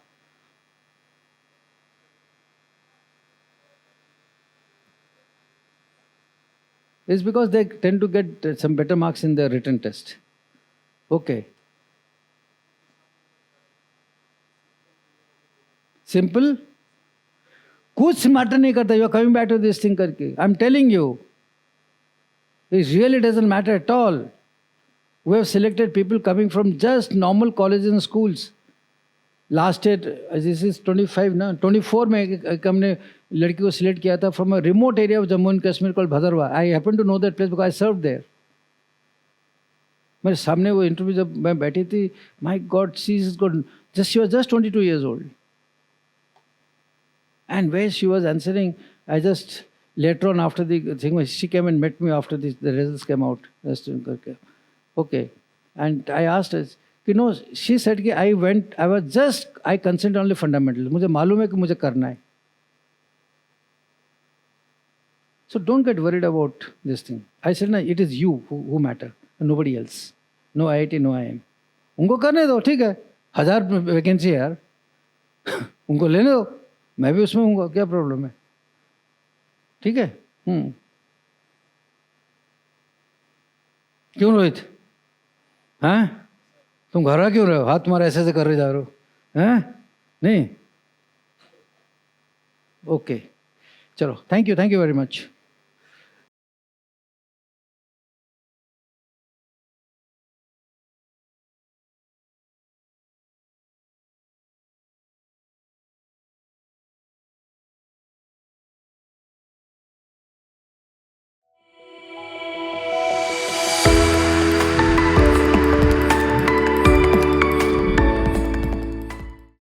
It's because they tend to get some better marks in the written test. Okay. Simple. कुछ matter नहीं करता. You are coming back to this thing करके. I'm telling you. It really doesn't matter at all. We have selected people coming from just normal colleges and schools. Last year, this is 25 ना, 24 में एक हमने लड़की को select किया था from a remote area of Jammu and Kashmir called Bhadarwa. I happen to know that place because I served there. मेरे सामने वो इंटरव्यू जब मैं बैठी थी, my God, she was just 22 years old. And where she was answering, I just later on after the thing, she came and met me after the results came out. Okay. And I asked her, she said कि I considered only fundamental. मुझे मालूम है कि मुझे करना है. So don't get worried about this thing. I said, no, it is you who matter, nobody else. No IIT, no IIM. उनको करने दो, ठीक है. 1000 वैकेंसी है यार. उनको लेने दो. मैं भी उसमें हूँगा, क्या प्रॉब्लम है? ठीक है. क्यों रोहित? हाँ, तुम घर आ क्यों रहे हो? हाथ तुम्हारा ऐसे ऐसे कर रहे जा रहे हो? हैं? नहीं. ओके, चलो. Thank you very much.